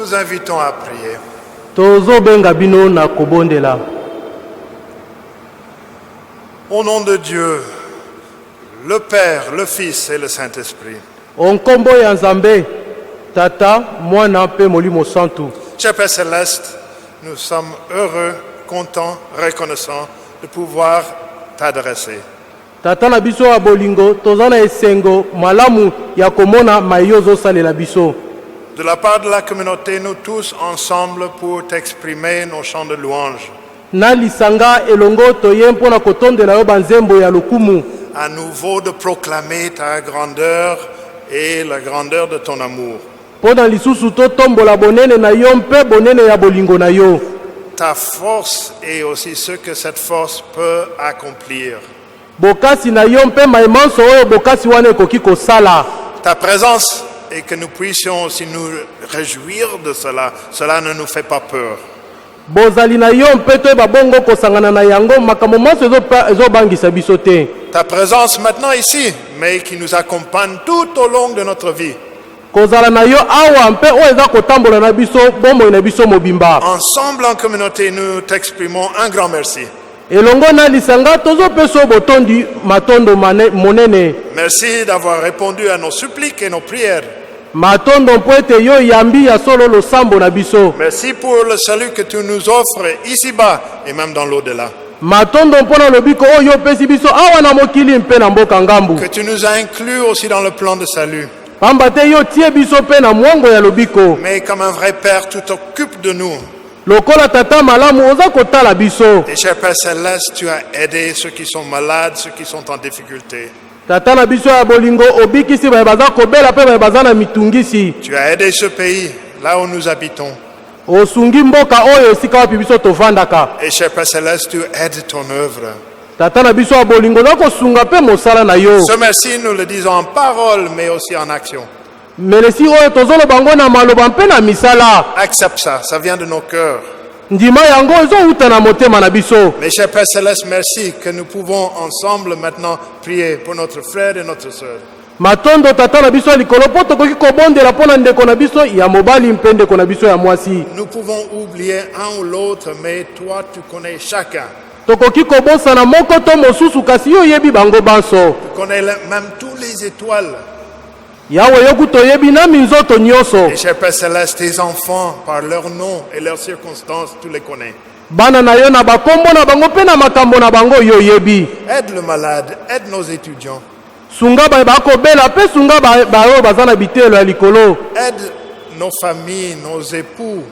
vous invitons à prier. Tozobenga bino na kobondela. Au nom de Dieu, le Père, le Fils et le Saint-Esprit. Onkombo ya Nzambe, Tata, Mwana pe Molimo Santu. Cher Père Céleste, nous sommes heureux, contents, reconnaissants de pouvoir t'adresser. Tata na biso ya bolingo, tozana esengo malamu ya komona mayozo salela biso. De la part de la communauté, nous tous ensemble pour t'exprimer nos chants de louange. Na lisanga elongo toye mpona kotondela yo banzembo ya lokumu. À nouveau de proclamer ta grandeur et la grandeur de ton amour. Pona lisusu to tombola bonene na yo mpe bonene ya bolingo na yo. Ta force et aussi ce que cette force peut accomplir. Bokasi na yo mpe maimanso oyo bokasi wana ekoki kosala. Ta présence et que nous puissions aussi nous réjouir de cela. Cela ne nous fait pas peur. Bozali na yo mpe to babongo kosangana na yango makambo maso ezobangisa biso te. Ta présence maintenant ici, mais qui nous accompagne tout au long de notre vie. Kozala na yo awa mpe oyo eza kotambola na biso bomoi na biso mobimba. Ensemble en communauté, nous t'exprimons un grand merci. Elongo na lisanga tozopesa botondi matondo monene. Merci d'avoir répondu à nos suppliques et nos prières. Matondo mpo ete yo yambi ya solo losambo na biso. Merci pour le salut que tu nous offres ici-bas et même dans l'au-delà. Matondo mpona lobiko oyo opesi biso awa na mokili mpe na mboka ngambu. Que tu nous as inclus aussi dans le plan de salut. Pamba te yo tie biso mpe na mwango ya lobiko. Mais comme un vrai Père, tu t'occupes de nous. Lokola tata malamu oza kotala biso. Et cher Père Céleste, tu as aidé ceux qui sont malades, ceux qui sont en difficulté. Tata na biso ya bolingo obikisi baye baza kobela mpe baye baza na mitungisi. Tu as aidé ce pays, là où nous habitons. Osungi mboka oyo esika wapi biso tovandaka. Et cher Père Céleste, tu aides ton œuvre. Tata na biso ya bolingo oza kosunga mpe mosala na yo. Ce merci, nous le disons en parole, mais aussi en action. Melesi oyo tozoloba ngo na maloba mpe na misala. Accepte ça, ça vient de nos cœurs. Ndima yango ezouta na motema na biso. Mais cher Père Céleste, merci que nous pouvons ensemble maintenant prier pour notre frère et notre sœur. Matondo tata na biso likolo po tokoki kobondela mpona ndeko na biso ya mobali mpe ndeko na biso ya mwasi. Nous pouvons oublier un ou l'autre, mais toi tu connais chacun. Tokoki kobosana moko to mosusu kasi yo yebi bango banso. Tu connais même tous les étoiles. Yawe yoku toyebi na minzoto nyonso. Et cher Père Céleste, tes enfants, par leur nom et leurs circonstances, tu les connais. Bana na yo na bakombo na bango pe na makambo na bango yo yebi. Aide le malade, aide nos étudiants. Sunga ba bakobela pe sunga ba yo bazana bitelo ya likolo. Aide nos familles, nos époux.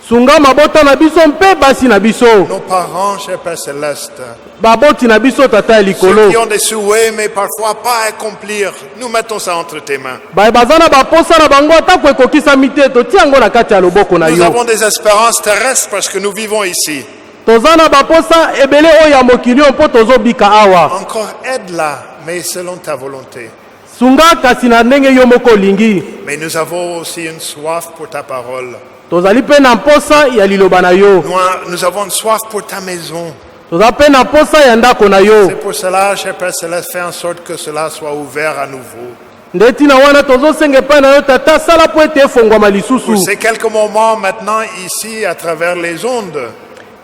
Sunga mabota na biso mpe basi na biso. Nos parents, cher Père Céleste. Baboti na biso tata ya likolo. Ceux qui ont des souhaits, mais parfois pas à accomplir, nous mettons ça entre tes mains. Ba bazana ba posa na bango atako ekokisa miteto tiango na kati ya loboko na yo. Nous avons des espérances terrestres parce que nous vivons ici. Tozana ba posa ebele oyo ya mokili mpo tozobika awa. Encore aide-la, mais selon ta volonté. Sunga kasi na ndenge yo moko lingi. Mais nous avons aussi une soif pour ta parole. Tozali pe na posa ya liloba na yo. Nous avons une soif pour ta maison. Toza pe na posa ya ndako na yo. C'est pour cela, cher Père Céleste, fais en sorte que cela soit ouvert à nouveau. Ndeti na wana tozosenge pa na yo tata sala po ete efongwama lisusu. Pour ces quelques moments maintenant ici à travers les ondes.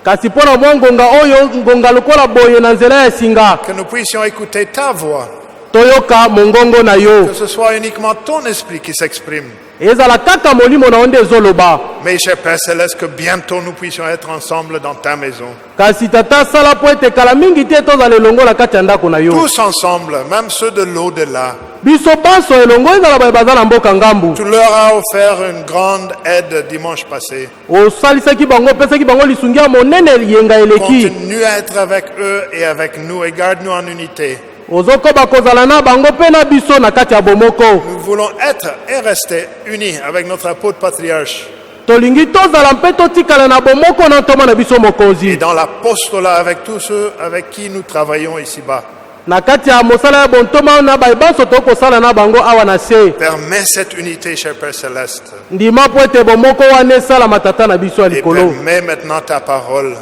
Kasi pona mwa ngonga oyo ngonga lokola boye na nzela ya singa. Que nous puissions écouter ta voix. Toyoka mongongo na yo. Que ce soit uniquement ton esprit qui s'exprime. Ezala kaka molimo na onde ezoloba. Mais cher Père Céleste, que bientôt nous puissions être ensemble dans ta maison. Kasi tata sala po ete kala mingi te tozala elongo na kati ya ndako na yo. Tous ensemble, même ceux de l'au-delà. Biso banso elongo ezala baye baza na mboka ngambu. Tu leur as offert une grande aide dimanche passé. Osalisaki bango pesaki bango lisungi ya monene yenga eleki. Continue à être avec eux et avec nous et garde-nous en unité. Ozokoba kozala na bango pe na biso na kati ya bomoko. Nous voulons être et rester unis avec notre apôtre patriarche. Tolingi tozala mpe totikala na bomoko na ntoma na biso Et mokonzi. dans l'apostolat avec tous ceux avec qui nous travaillons ici-bas. Na kati ya mosala ya bontoma na baye banso tokosala na bango awa na se. Permets cette unité, cher Père Céleste. Ndima po ete bomoko wana esala matata na biso ya Et likolo. permets maintenant ta parole.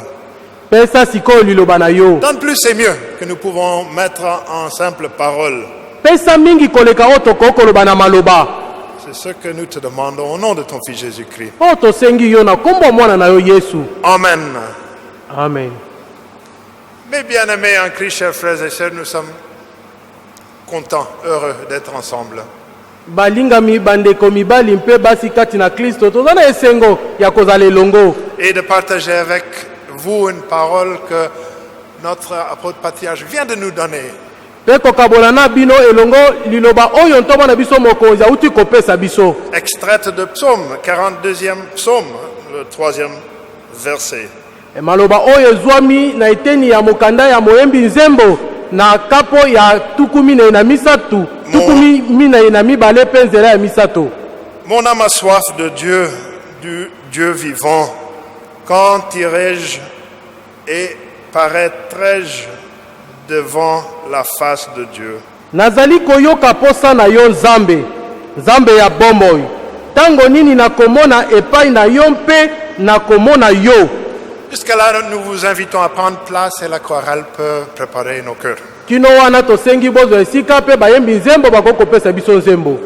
Pesa sikoyo liloba na yo. Donne plus et mieux que nous pouvons mettre en simple parole. Pesa mingi koleka oyo tokokoloba na maloba. C'est ce que nous te demandons au nom de ton Fils Jésus-Christ. oyo tosengi yo na kombo ya mwana na yo Yesu. Amen. Amen. Mes bien-aimés en Christ, chers frères et sœurs, nous sommes contents, heureux d'être ensemble. balingami bandeko mibali mpe basi kati na Kristo toza na esengo ya kozala elongo Et de partager avec vous une parole que notre apôtre Patriarche vient de nous donner. mpe kokabola na bino elongo liloba oyo ntombo na biso mokonzi auti kopesa biso. Extraite de Psaume, 42e Psaume, le 3e verset. Maloba oyo ezwami na eteni ya mokanda ya moyembi nzembo na kapo ya tukumi na misatu tukumi na mibale mpe nzela ya misato. Mon âme a soif de Dieu, du Dieu vivant. Quand irai-je et paraîtrai-je devant la face de Dieu? Nazali koyoka posa na yo Nzambe, Nzambe ya bomoi. Tango nini nakomona epai na yo mpe nakomona yo. Jusqu'à-là, nous vous invitons à prendre place et la chorale peut préparer nos cœurs. Kino wana tosengi bozwa esika mpe bayembi nzembo bakokopesa biso nzembo.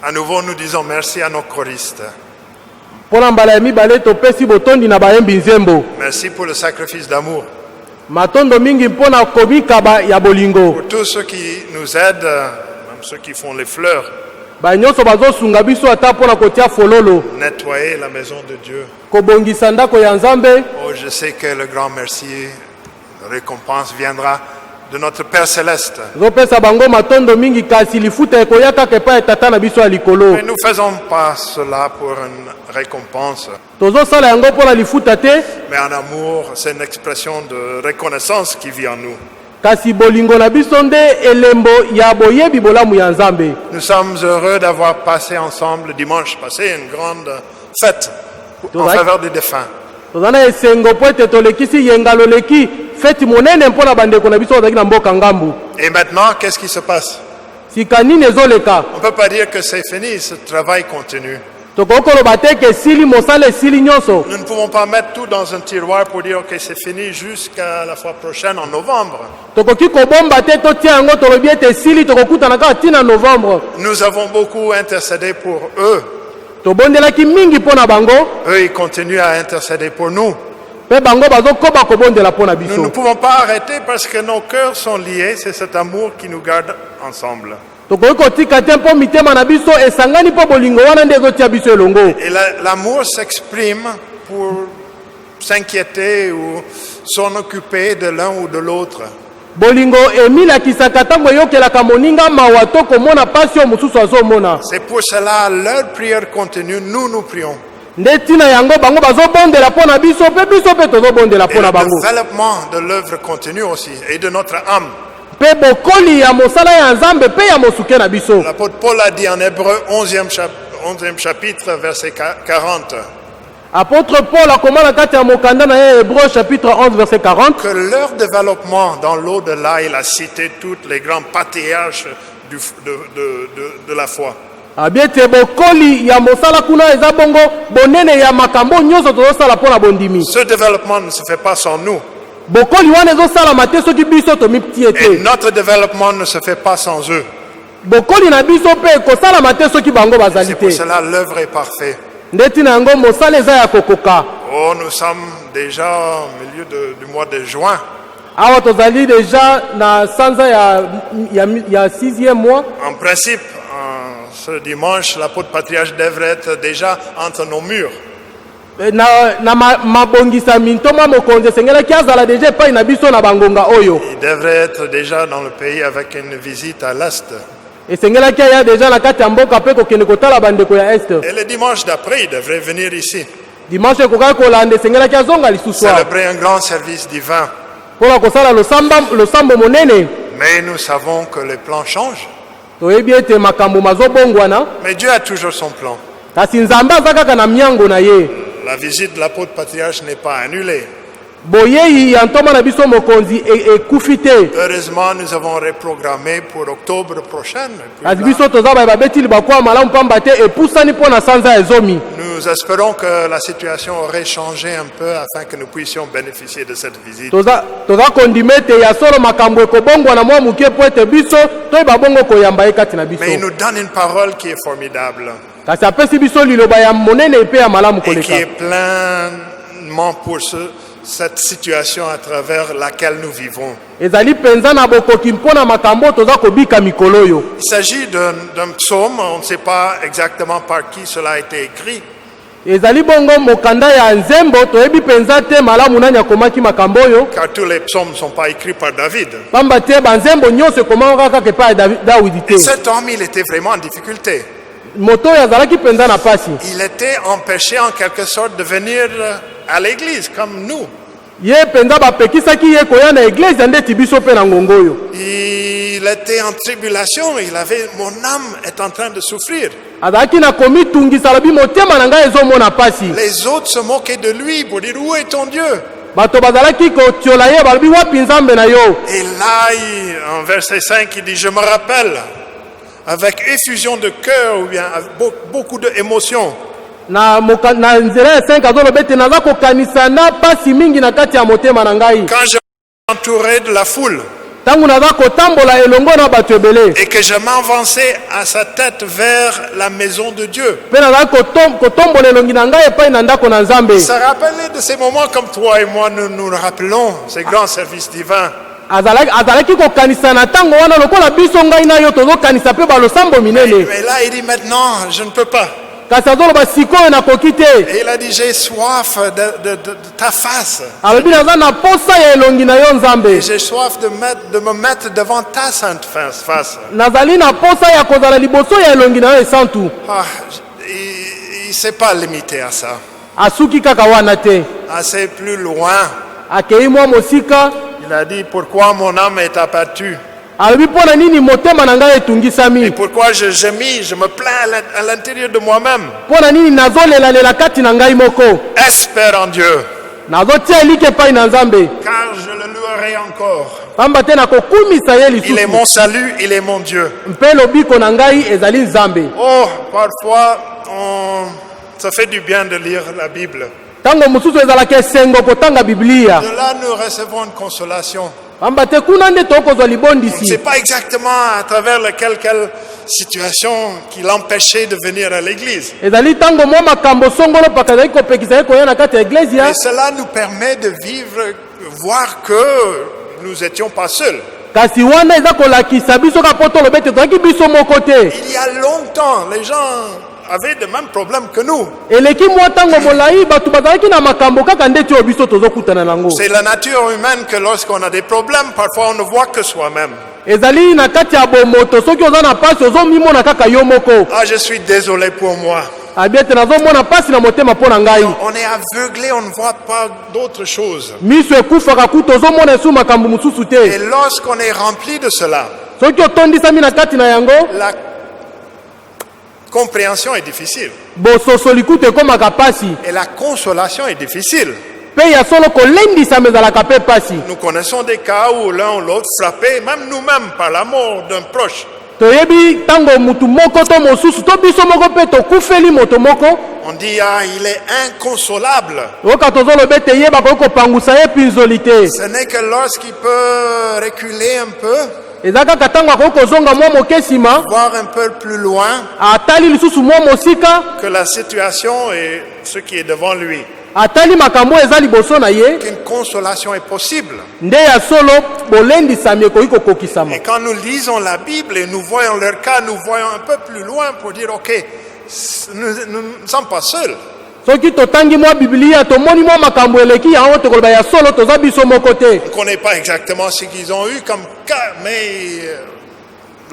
À nouveau, nous disons merci à nos choristes. Pona mbala ya mibale topesi botondi na bayembi nzembo. Merci pour le sacrifice d'amour. Matondo mingi mpona komikaba ya bolingo. Pour tous ceux qui nous aident, même ceux qui font les fleurs, Banyonso bazosunga biso ata pona kotia fololo. nettoyer la maison de Dieu. Kobongisa ndako ya Nzambe. Oh, je sais que le grand merci, la récompense viendra de notre Père Céleste. Zopesa bango matondo mingi kasi lifuta ekoyaka kepa etata na biso ya likolo. Mais nous ne faisons pas cela pour une récompense. Tozosala yango pona lifuta te. Mais en amour, c'est une expression de reconnaissance qui vit en nous. Kasi bolingo na biso nde elembo ya boyebi bolamu ya Nzambe. Nous sommes heureux d'avoir passé ensemble dimanche passé une grande fête en faveur des défunts. Tozana esengo po ete tolekisi yengalo leki feti monene mpona bandeko na biso bazalaki na mboka ngambu. Et maintenant, qu'est-ce qui se passe? Sika nini ezoleka? On ne peut pas dire que c'est fini, ce travail continue. tokokoloba te ke sili mosala esili nyonso. Nous ne pouvons pas mettre tout dans un tiroir pour dire ok c'est fini jusqu'à la fois prochaine en novembre. Tokoki kobomba te totia yango tolobi ete esili tokokutana kaka ntina novembre. Nous avons beaucoup intercédé pour eux. Tobondelaki mingi mpo na bango. Eux ils continuent à intercéder pour nous. Mpe bango bazokoba kobondela mpo na Nous ne biso. pouvons pas arrêter parce que nos cœurs sont liés. C'est cet amour qui nous garde ensemble. Tokoki kotika te mpo mitema na biso esangani mpo bolingo wana nde ezotia biso elongo. Et l'amour s'exprime pour s'inquiéter ou s'en occuper de l'un ou de l'autre. Bolingo emilakisaka ntango eyokelaka moninga mawa to komona pasi oyo mosusu azomona. C'est pour cela, leur prière continue, nous prions. Nde ntina yango bango bazobondela mpo na biso mpe biso mpe tozobondela Et mpo na le bango. développement de l'œuvre continue aussi, et de notre âme. Mpe bokoli ya mosala ya nzambe mpe ya mosuke na biso. L'apôtre Paul a dit en Hébreu 11e chapitre, verset 40, Apôtre Paul akoma na kati ya mokanda na ye Hébreu chapitre 11 verset 40 que leur développement dans l'au-delà, il a cité tous les grands patriarches de la foi. abiete bokoli ya mosala kuna eza bongo bonene ya makambo nyonso tozosala mpo na bondimi. Ce développement ne se fait pas sans nous. Bokoli wana ezosalama te soki biso tomitie Et te. notre développement ne se fait pas sans eux. Bokoli na biso mpe ekosalama te soki bango bazali C'est pour te. cela l'œuvre est parfaite. Nde ntina yango mosala eza ya kokoka. Oh, nous sommes déjà au milieu du mois de juin. Awa tozali deja na sanza ya 6e mois. En principe, ce dimanche, l'apôtre patriarche devrait être déjà entre nos murs. Na mabongisami ntomwa mokonzi esengelaki azala deja epai na biso na bangonga oyo. Il devrait être déjà dans le pays avec une visite à l'Est. Esengelaki aya deja na kati ya mboka mpe kokende kotala bandeko ya este. Et le dimanche d'après, il devrait venir ici, Dimanche ekokaki kolanda esengelaki azonga lisusu awa célébrer un grand service divin. mpona kosala losambo monene. Mais nous savons que les plans changent. Toyebi ete makambo mazobongwana, Mais Dieu a toujours son plan. kasi nzambe aza kaka na miango na ye. La visite de l'apôtre patriarche n'est pas annulée. Boyei ya ntoma na biso mokonzi ekufi te. Heureusement, nous avons reprogrammé pour octobre prochain. Et puis Kasi là, biso toza baye babeti libakwa malamu pamba te epusani mpo na sanza ya zomi. nous espérons que la situation aurait changé un peu afin que nous puissions bénéficier de cette visite. Toza kondima ete ya solo makambo ekobongwana mwa muke mpo ete biso toyeba bongo koyamba ye kati na biso. Mais il nous donne une parole qui est formidable Kasi apesi biso liloba ya monene mpe ya malamu et qui koleka. est pleinement pour cette situation à travers laquelle nous vivons. Ezali penza na bokoki mpona makambo toza kobika mikolo oyo. Il s'agit d'un psaume, on ne sait pas exactement par qui cela a été écrit, Ezali bongo mokanda ya nzembo toyebi penza te malamu nani akomaki makambo oyo. car tous les psaumes ne sont pas écrits par David. Pamba te banzembo nyonso ekomaka kaka epai ya Dawidi te. Et cet homme, il était vraiment en difficulté. Moto oyo azalaki penza na pasi. Il était empêché en quelque sorte de venir à l'église comme nous. Ye penza bapekisaki ye koya na eglise ndeti biso pe na ngongo oyo. Il était en tribulation, mon âme est en train de souffrir. Azalaki na komitungisa lobi motema na ngai ezomona pasi. Les autres se moquaient de lui pour dire où est ton Dieu? Bato bazalaki kotiola ye balobi wapi nzambe na yo. Et là, en verset 5, il dit, je me rappelle, avec effusion de cœur ou bien avec beaucoup d'émotions, Na nzela ya 5 azoloba ete naza kokanisa na pasi mingi na kati ya motema na ngai. quand je m'entourais de la foule Tangu naza kotambola elongo na bato ebele. et que je m'avançais à sa tête vers la maison de Dieu. Pe naza kotombola elongi na ngai epai na ndako na Nzambe. Ça rappelait de ces moments comme toi et moi, nous rappelons ces grands services divins. Azalaki kokanisa na tango wana lokola biso ngai na yo tozokanisa pe balosambo minene. Mais là, il dit maintenant, je ne peux pas. Kasi azoloba sikoyo nakoki te. Et il a dit, j'ai soif de ta face. Alobi naza na posa ya elongi na yo Nzambe. J'ai soif de me mettre devant ta sainte face. Nazali na posa ya kozala liboso ya elongi na yo esantu. Ah, il ne s'est pas limité à ça. Asuki kaka wana te. Assez plus loin, Akei mwa mosika. il a dit, pourquoi mon âme est abattue? Alobi mpona nini motema na ngai Et etungisami. pourquoi je gémis, je me plains à l'intérieur de moi-même? Mpona nini nazolelalela kati na ngai moko. Espère en Dieu, Nazotia elike epai na Nzambe. car je le louerai encore. Pamba te nakokumisa ye Il est lisusu. mon salut, il est mon Dieu. Mpe lobiko na ngai ezali Nzambe. Oh, parfois, ça fait du bien de lire la Bible. ntango mosusu ezalaka esengo kotanga biblia De là, nous recevons une consolation. pamba te kuna nde tokozwa On ne sait libondisi pas exactement à travers quelle situation qui l'empêchait de venir à l'église. ezali ntango mwa makambo songolo paka ezali kopekisa ye koya na kati ya eglezia Et cela nous permet de vivre, voir que nous n'étions pas seuls. kasi wana eza kolakisa biso kaka po toloba ete tozalaki biso moko te Il y a longtemps, les gens avaient les mêmes problèmes que nous. eleki mwa ntango molai bato bazalaki na makambo kaka ndeti oyo biso tozokutana nango C'est la nature humaine que lorsqu'on a des problèmes, parfois on ne voit que soi-même. ezali na kati ya bomoto soki oza na pasi ozomimona kaka yo moko Ah, je suis désolé pour moi. abi ete nazomona pasi na motema mpo na ngai On est aveuglé, on ne voit pas d'autre chose. miso ekufaka kuta ozomona esu makambo mosusu Et te lorsqu'on est rempli de cela, soki otondisami na kati na yango la compréhension est difficile. bososoli kuta ekomaka pasi Et la consolation est difficile. mpe ya solo kolendisama ezalaka mpe pasi Nous connaissons des cas où l'un ou l'autre frappé, même nous-mêmes, par la mort d'un proche. toyebi ntango mutu moko to mosusu to biso moko mpe tokufeli moto moko On dit, ah, il est inconsolable. oyoka tozoloba ete ye bakoki kopangusa ye mpinzoli te Ce n'est que lorsqu'il peut reculer un peu, eza kaka ntango akoki kozonga mwa moke nsima voir un peu plus loin atali lisusu mwa mosika que la situation et ce qui est devant lui, atali makambo oyo eza liboso na ye qu'une consolation est possible. nde ya solo bolendisami ekoki kokokisama Et quand nous lisons la Bible et nous voyons leur cas, nous voyons un peu plus loin pour dire, ok, nous ne sommes pas seuls. soki totangi mwa biblia tomoni mwa makambo eleki yango tokoloba ya solo toza biso moko te On ne connaît pas exactement ce qu'ils ont eu comme cas, mais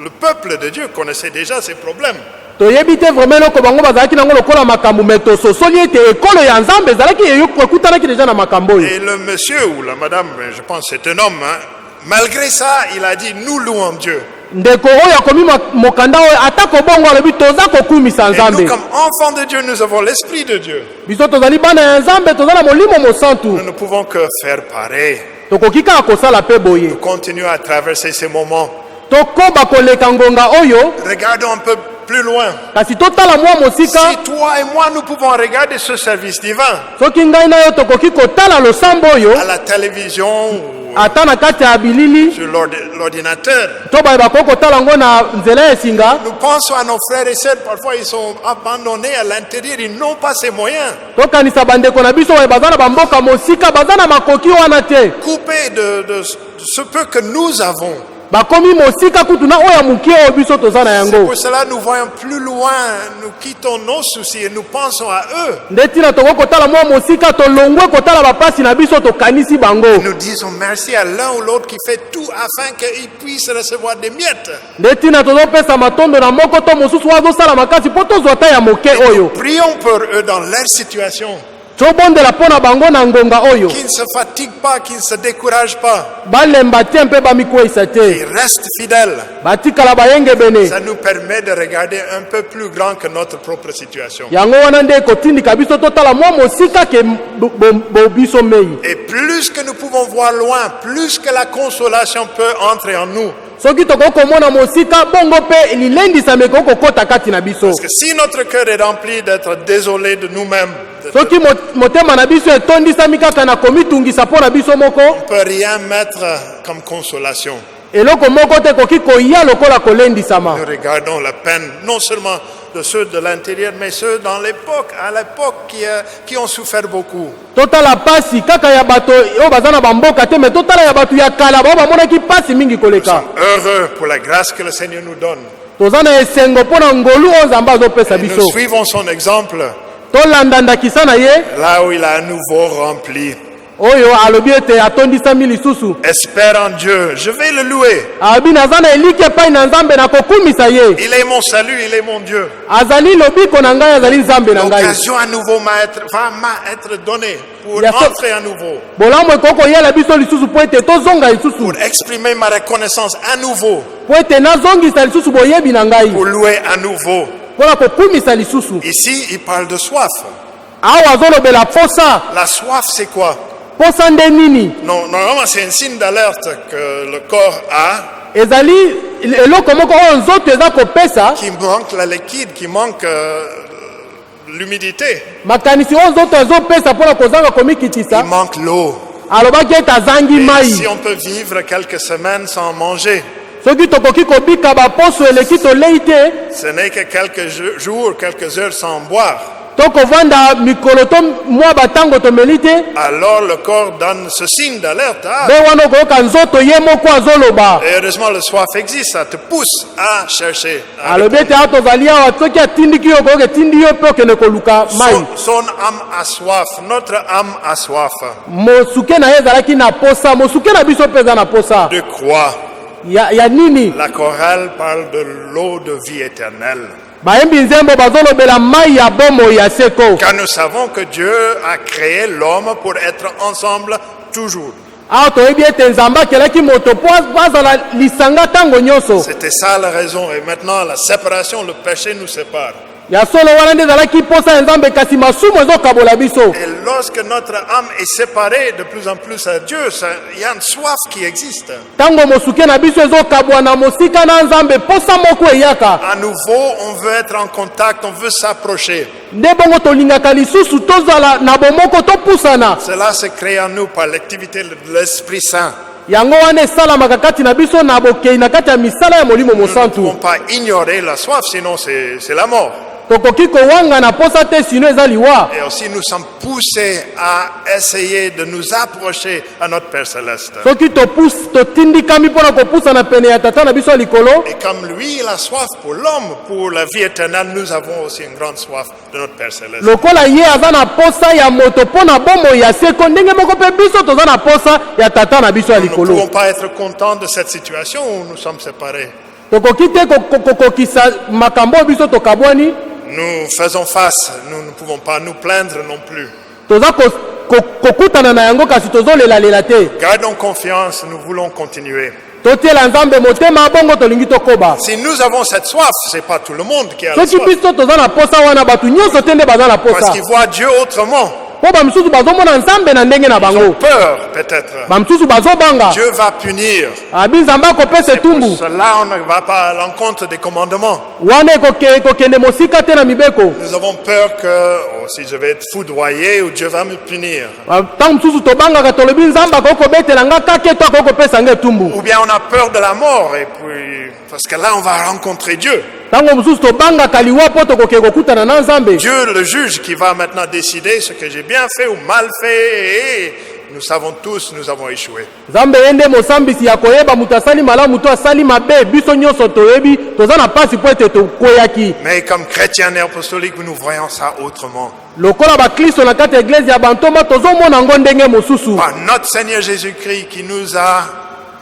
le peuple de Dieu connaissait déjà ces problèmes. toyebi te vraiment eloko bango bazalaki nango lokola makambo me tososoli ete ekolo ya nzambe ezalaki ekutanaki deja na makambo oyo Et le monsieur ou la madame, je pense que c'est un homme, hein, malgré ça, il a dit, nous louons Dieu. ndeko oyo akomi mokanda oyo atako bongo alobi toza kokumisa Et nous, nzambe comme enfants de Dieu, nous avons l'Esprit de Dieu. biso tozali bana ya nzambe toza na molimo mosantu Nous ne pouvons que faire pareil. tokoki kaka kosala mpe boye Continuer à traverser ces moments. tokoba koleka ngonga oyo Regardons un peu plus loin. kasi totala mwa mosika Si toi et moi, nous pouvons regarder ce service divin soki ngai na yo tokoki kotala losambo oyo à la télévision ou ata na kati ya bilili sur l'ordinateur, to baye bakoki kotala yango na nzela ya esinga nous pensons à nos frères et sœurs, parfois ils sont abandonnés à l'intérieur, ils n'ont pas ces moyens, tokanisa bandeko na biso oyo baza na bamboka mosika baza na makoki wana te coupés de ce peu que nous avons. bakomi mosika kutu na oyo ya mokie oyo biso toza na C'est yango pour cela nous voyons plus loin, nous quittons nos soucis et nous pensons à eux. nde ntina tokoki kotala mwa mosika tolongwe kotala bapasi na biso tokanisi bango Nous disons merci à l'un ou l'autre qui fait tout afin qu'ils puissent recevoir des miettes. nde ntina tozopesa matondo na moko to mosusu oyo azosala makasi mpo tozwa ta ya moke oyo Prions pour eux dans leur situation, tobondela mpo na bango na ngonga oyo qu'ils ne se fatiguent pas, qu'ils ne se découragent pas, balemba te mpe bamikweyisa te qu'ils restent fidèles. batikala bayengebene Ça nous permet de regarder un peu plus grand que notre propre situation. yango wana nde ekotindika biso totala mwa mosika ke biso mei Et plus que nous pouvons voir loin, plus que la consolation peut entrer en nous. soki tokoki komona mosika bongo mpe lilendisami ekoki kokɔta kati na biso Parce que si notre cœur est rempli d'être désolé de nous-mêmes, soki motema na biso etondisami kaka na komitungisa mpo na biso moko on ne peut rien mettre comme consolation. eloko moko te ekoki koya lokola kolendisama Nous regardons la peine, non seulement de ceux de l'intérieur, mais ceux à l'époque qui ont souffert beaucoup. totala pasi kaka ya bato oyo baza na bamboka te me totala ya bato ya kala bao bamonaki pasi mingi koleka Heureux pour la grâce que le Seigneur nous donne. toza na esengo mpo na ngolu oyo nzambe azopesa Et nous biso suivons son exemple, tolanda ndakisa na ye là où il a à nouveau rempli. oyo alobi ete atondisami lisusu Espère en Dieu, je vais le louer. abi naza na eliki epai na nzambe na kokumisa ye Il est mon salut, il est mon Dieu. azali lobiko na ngai azali nzambe na ngai L'occasion à nouveau va m'être donnée pour Bien sûr. entrer à nouveau, bolamu ekoki koyela biso lisusu mpo ete tozonga lisusu pour exprimer ma reconnaissance à nouveau, mpo ete nazongisa lisusu boyebi na ngai pour louer à nouveau. mpo na kokumisa lisusu Ici, il parle de soif. awa azolobela posa La soif, c'est quoi? posa nde nini Non, normalement, c'est un signe d'alerte que le corps a, ezali eloko moko oyo nzoto eza kopesa qui manque la liquide, qui manque l'humidité. makanisi oyo nzoto azopesa mpona kozanga komikitisa Il manque l'eau. alobaki ete azangi Et mai si on peut vivre quelques semaines sans manger, soki tokoki kobika baposo eleki tolei te ce n'est que quelques jours, quelques heures sans boire. to kovanda mikolo to mwa batango tomeli te Alors le corps donne ce signe d'alerte. Ah, nde wana okoyoka nzoto ye moko azoloba et heureusement, le soif existe, ça te pousse à chercher. alobi ete awa tozali awa soki atindiki yo okoyoka etindi yo mpe okende koluka mai Son âme a soif, notre âme a soif mosuke na ye ezalaki na posa mosuke na biso mpe eza na posa de croix. ya nini La chorale parle de l'eau de vie éternelle. bayembi nzembo bazolobela mai ya bomoi ya seko Car nous savons que Dieu a créé l'homme pour être ensemble toujours. awa toyebi ete nzambe akelaki moto mpo azala lisanga ntango nyonso C'était ça la raison. Et maintenant, la séparation, le péché nous sépare. ya solo wana nde ezalaki posa ya nzambe kasi masumu ezokabola biso Et lorsque notre âme est séparée de plus en plus à Dieu, il y a une soif qui existe. ntango mosuke na biso ezokabwa na mosika na nzambe posa moko eyaka À nouveau, on veut être en contact, on veut s'approcher. nde bongo tolingaka lisusu tozala na bomoko topusana Cela se crée en nous par l'activité de l'Esprit Saint. yango wana esalamaka kati na biso na bokei na kati ya misala ya molimo Nous ne mosantu pouvons pas ignorer la soif, sinon c'est la mort. tokoki kowanga na posa te sino eza liwa Et aussi, nous sommes poussés à essayer de nous approcher à notre Père Céleste. soki totindikami mpona kopusana pene ya tata na biso ya likolo Et comme lui, il a soif pour l'homme, pour la vie éternelle, nous avons aussi une grande soif de notre Père Céleste. lokola ye aza na posa ya moto mpo na bomoi ya seko ndenge moko mpe biso toza na posa ya tata na biso ya Nous ne likolo pouvons pas être contents de cette situation où nous sommes séparés. tokoki te kokokisa makambo oyo biso tokabwani Nous faisons face, nous ne pouvons pas nous plaindre non plus. toza kokutana na yango kasi tozolelalela te Gardons confiance, nous voulons continuer. totiela nzambe motema bongo tolingi tokoba Si nous avons cette soif, c'est pas tout le monde qui a la soki soif. biso toza na posa wana bato nyonso te nde baza na Parce posa qu'ils voient Dieu autrement. mpo bamisusu bazomona nzambe na ndenge na bango Peur, peut-être. bamisusu bazobanga Dieu va punir. abi nzambe akopesa etumbu Cela, on ne va pas à l'encontre des commandements. wana ekokende mosika te na mibeko Nous avons peur que si je vais être foudroyé ou Dieu va me punir. ntango mosusu tobangaka tolobi nzambe akoki kobetela nga kake to akoki kopesa nga etumbu Ou bien on a peur de la mort, et puis, parce que là on va rencontrer Dieu. ntango mosusu tobangaka liwa mpo tokoki kokutana na nzambe Dieu, le juge, qui va maintenant décider ce que j'ai bien fait ou mal fait. Et nous savons tous, nous avons échoué. nzambe ye nde mosambisi ya koyeba moto asali malamu to asali mabe biso nyonso toyebi toza na pasi mpo ete tokweyaki Mais comme chrétiens et apostoliques, nous voyons ça autrement. lokola baklisto na kati ya eglize ya bantoma tozomona yango ndenge mosusu Par notre Seigneur Jésus-Christ qui nous a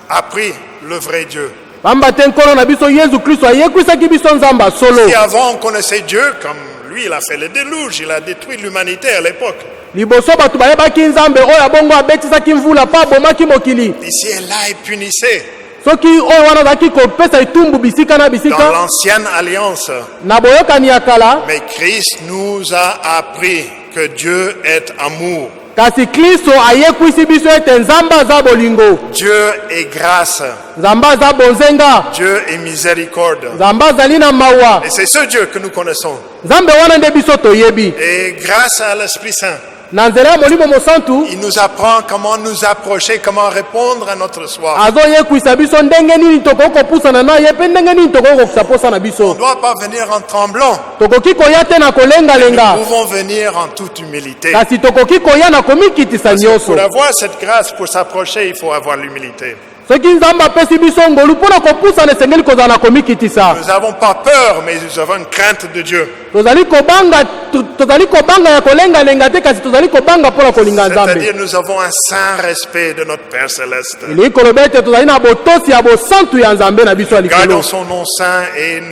appris le vrai Dieu. pamba te nkolo na biso yesu kristo ayekwisaki biso nzambe solo Et avant on connaissait Dieu, comme lui il a fait le déluge, il a détruit l'humanité à l'époque. liboso bato bayebaki nzambe oyo abongo abetisaki mvula mpo abomaki mokili Ici et là, il punissait. soki oyo wana azalaki kopesa etumbu bisika na Dans bisika l'ancienne alliance. na boyokani ya kala Mais Christ nous a appris que Dieu est amour. kasi kristo ayekwisi biso ete nzambe aza bolingo Dieu est grâce. nzambe aza bonzenga Dieu est miséricorde. nzambe azali na mawa Et c'est ce Dieu que nous connaissons. nzambe wana nde biso toyebi Et grâce à l'Esprit Saint, na nzela ya molimo mosantu il nous apprend comment nous approcher, comment répondre à notre soif. azoyekwisa biso ndenge nini tokoki kopusana na ye mpe ndenge nini tokoki kokisa posa na On ne biso doit pas venir en tremblant. tokoki koya te na Nous kolengalenga pouvons venir en toute humilité. kasi tokoki koya na komikitisa nyonso Pour avoir cette grâce, pour s'approcher, il faut avoir l'humilité. soki nzambe apesi biso ngolu mpona kopusana esengeli kozala na komikitisa Nous n'avons pas peur, mais nous avons une crainte de Dieu. tozali kobanga ya kolengalenga te kasi tozali kobanga mpona kolinga nzambe C'est-à-dire nous avons un saint respect de notre Père Céleste. elingi koloba ete tozali na botosi ya bosantu ya nzambe na biso ya likolo Gardons son nom saint et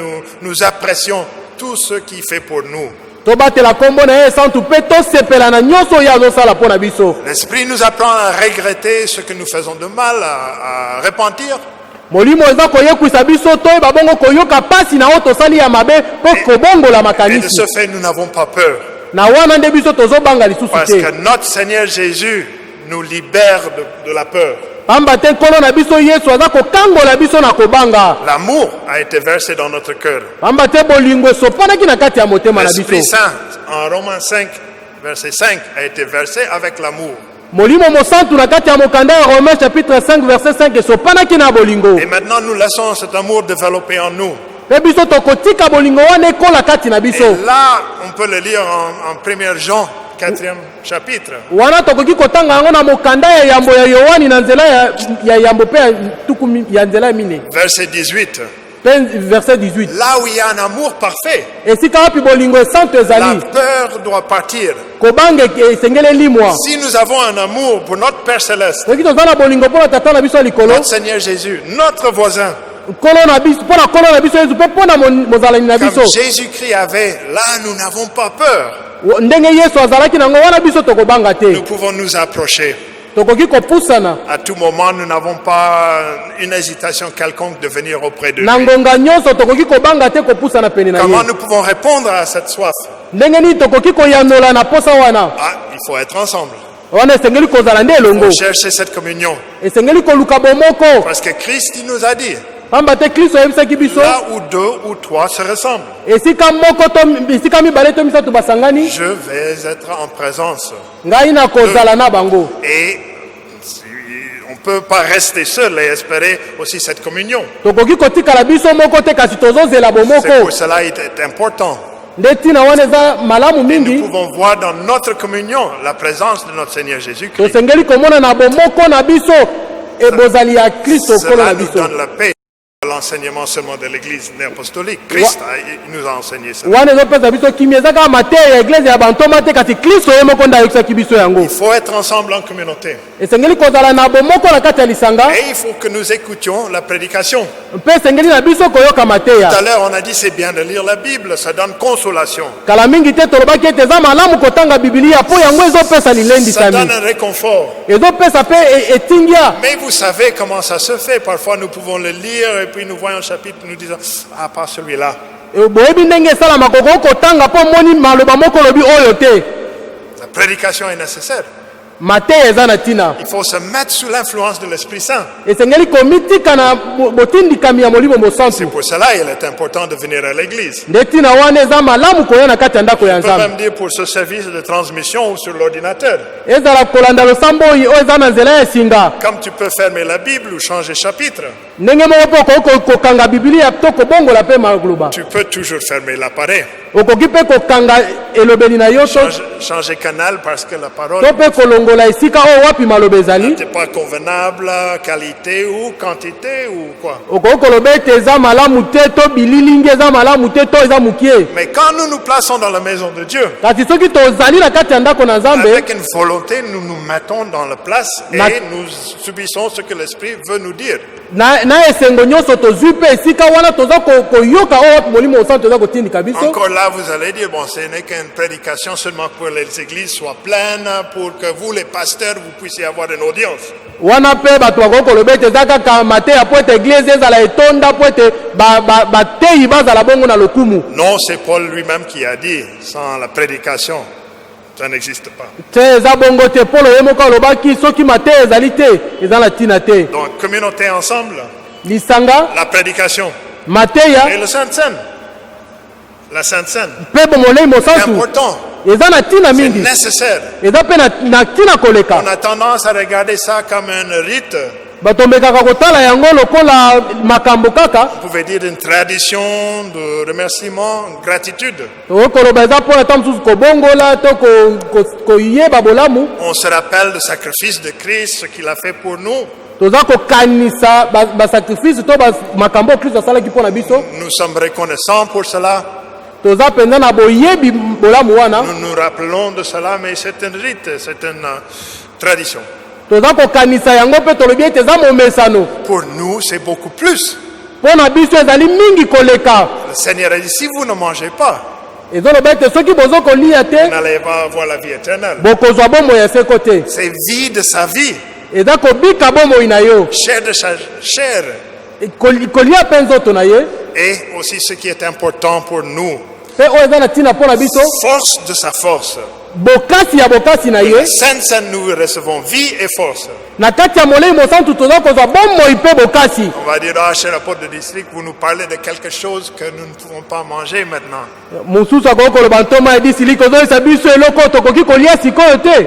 nous apprécions tout ce qu'il fait pour nous. tobatela nkombo na ye esantu mpe tosepela na nyonso oyo azosala mpo na biso L'Esprit nous apprend à regretter ce que nous faisons de mal, à repentir. molimo eza koyekwisa biso toyeba bongo koyoka pasi na oyo tosali ya mabe mpo kobongola Et de makanisi ce fait, nous n'avons pas peur. na wana nde biso tozobanga lisusu Parce te que notre Seigneur Jésus nous libère de la peur. pamba te nkolo na biso yesu aza kokangola biso na kobanga L'amour a été versé dans notre cœur. pamba te bolingo esopanaki na kati ya motema na L'Esprit biso Saint, en Romains 5, verset 5, a été versé avec l'amour. molimo mosantu na kati ya mokanda ya Romains chapitre 5 verset 5 esopanaki na bolingo. Et maintenant, nous laissons cet amour développer en nous. Pe biso tokotika bolingo wana ekola kati na biso. Et là, on peut le lire en 1 Jean, 4e chapitre. Wana tokoki kotanga yango na mokanda ya yambo ya Yohani na nzela ya yambo pe ya nzela mine. Verset 18. Verset 18. Là où il y a un amour parfait, Esika wapi bolingo santo la ezali peur doit partir. kobange esengeli limwa. Si nous avons un amour pour notre Père Céleste, Soki toza na bolingo mpona tata na biso ya likolo, notre Seigneur Jésus, notre voisin, kolo na biso mpona kolo na biso Yesu mpe mpona mozalani na biso, comme Jésus-Christ avait, là nous n'avons pas peur. ndenge Yesu azalaki nango wana biso tokobanga Nous te, pouvons nous approcher. tokoki kopusana À tout moment, nous n'avons pas une hésitation quelconque de venir auprès de na lui. ngonga nyonso, tokoki kobanga te kopusana pene na Comment ye. nous pouvons répondre à cette soif? Ndenge nini tokoki koyanola na posa wana? Ah, il faut être ensemble. Wana esengeli kozala nde elongo, Pour chercher cette communion. esengeli koluka bomoko, Parce que Christ, il nous a dit, pamba te Kristo ayebisaki biso là où 2 ou 3 se ressemblent, esika moko to esika mibale to misato basangani, je vais être en présence. ngai na kozala na bango. Et on ne peut pas rester seul et espérer aussi cette communion. Tokoki kotikala biso moko te kasi tozozela C'est bomoko. pour cela qu'il est important. Nde tina wana eza malamu Et nous mingi, pouvons voir dans notre communion la présence de notre Seigneur Jésus-Christ. tosengeli komona na bomoko na biso ebozali ya Kristo kolo Cela na nous biso. donne la paix. L'enseignement seulement de l'Église apostolique. Christ il nous a enseigné ça. Wana ezopesa biso kimia eza kaka mateya ya eglise ya bantoma te kasi Kristo ye moko nde ayokisaki biso yango. Il faut être ensemble en communauté. Esengeli kozala na bomoko na kati ya lisanga, Et il faut que nous écoutions la prédication. mpe esengeli na biso koyoka Tout à mateya. l'heure, on a dit c'est bien de lire la Bible, ça donne consolation. Kala mingi te tolobaki ete eza malamu kotanga Biblia mpo yango ezopesa Ça lilendisami, donne un réconfort. ezopesa mpe etingia. Mais vous savez comment ça se fait. Parfois, nous pouvons le lire et puis nous voyons un chapitre, nous disons, ah, pas celui-là. Boyebi ndenge esalama kokoki kotanga mpo moni maloba moko lobi oyo te. La prédication est nécessaire. Mateya eza na tina, Il faut se mettre sous l'influence de l'Esprit Saint. esengeli komitika na botindikami ya molimo mosantu. Pour cela, il est important de venir à l'église. Nde tina wana eza malamu koya na kati ya ndako ya On peut Nzambe. même dire pour ce service de transmission ou sur l'ordinateur. Ezala kolanda losambo oyo eza na nzela ya singa. Comme tu peux fermer la Bible ou changer chapitre, Ndenge moko mpe okoki kokanga Biblia to kobongola mpe magloba. tu peux toujours fermer l'appareil. Okoki mpe kokanga elobeli na yo to Changer canal parce que la parole mpe kolongola esika oyo wapi maloba ezali. n'est pas convenable, qualité ou quantité ou quoi. Okoki koloba ete eza malamu te to bililingi eza malamu te to eza mokie. Mais quand nous nous plaçons dans la maison de Dieu, Kasi soki tozali na kati ya ndako na Nzambe, avec une volonté, nous nous mettons dans la place et Na- nous subissons ce que l'Esprit veut nous dire. na esengo nyonso tozwi mpe esika wana toza koyoka oyo wapi molimo mosantu toza kotindika biso. Encore là, vous allez dire, bon, ce n'est qu'une prédication seulement pour que les églises soient pleines, pour que vous, les pasteurs, vous puissiez avoir une audience. Wana mpe bato bakoki koloba ete eza kaka mateya po ete eglize ezala etonda po ete bateyi bazala bongo na lokumu. Non, c'est Paul lui-même qui a dit, sans la prédication, ça n'existe pas. Te eza bongo te, Polo ye moko alobaki soki mateya ezali te eza na ntina te. Donc, communauté ensemble, Lisanga, la prédication et mateya le Sainte-Seine. La Sainte-Seine, mpe bomolei c'est mosantu important, eza na ntina c'est mingi, nécessaire. eza mpe na ntina On koleka. a tendance à regarder ça comme un rite, Bato mbekaka kotala yango lokola makambo kaka. vous pouvez dire une tradition de remerciement, gratitude. Tokoki koloba eza mpona ta mosusu kobongola to koyeba bolamu. On se rappelle le sacrifice de Christ, ce qu'il a fait pour nous. Toza kokanisa basacrifice to makambo oyo Kristo asalaki mpo na biso. Nous sommes reconnaissants pour cela. Toza mpenza na boyebi bolamu wana. Nous nous rappelons de cela, mais c'est un rite, c'est une tradition. Toza kokanisa yango mpe tolobi ete eza momesano. Pour nous, c'est beaucoup plus. Mpo na biso ezali mingi koleka. Le Seigneur a dit, si vous ne mangez pas, Ezoloba ete soki bozo kolia vous te, n'allez pas avoir la vie éternelle. bokozwa bomoi ya seko te. C'est vie de sa vie, Eza kobika bomoi na yo. chair de sa chair. Kolia mpe nzoto na ye. Et aussi ce qui est important pour nous, Pe oyo eza na ntina mpo na biso force de sa force. bokasi ya bokasi na La ye. Sainte Seine, nous recevons vie et force. Na kati ya molei mosantu toza kozwa bomoi mpe bokasi. On va dire, ah, chez l'apôtre de district, vous nous parlez de quelque chose que nous ne pouvons pas manger maintenant. mosusu akoki koloba ntoma ya disili kozolisa biso eloko oyo tokoki kolia sikoyo te.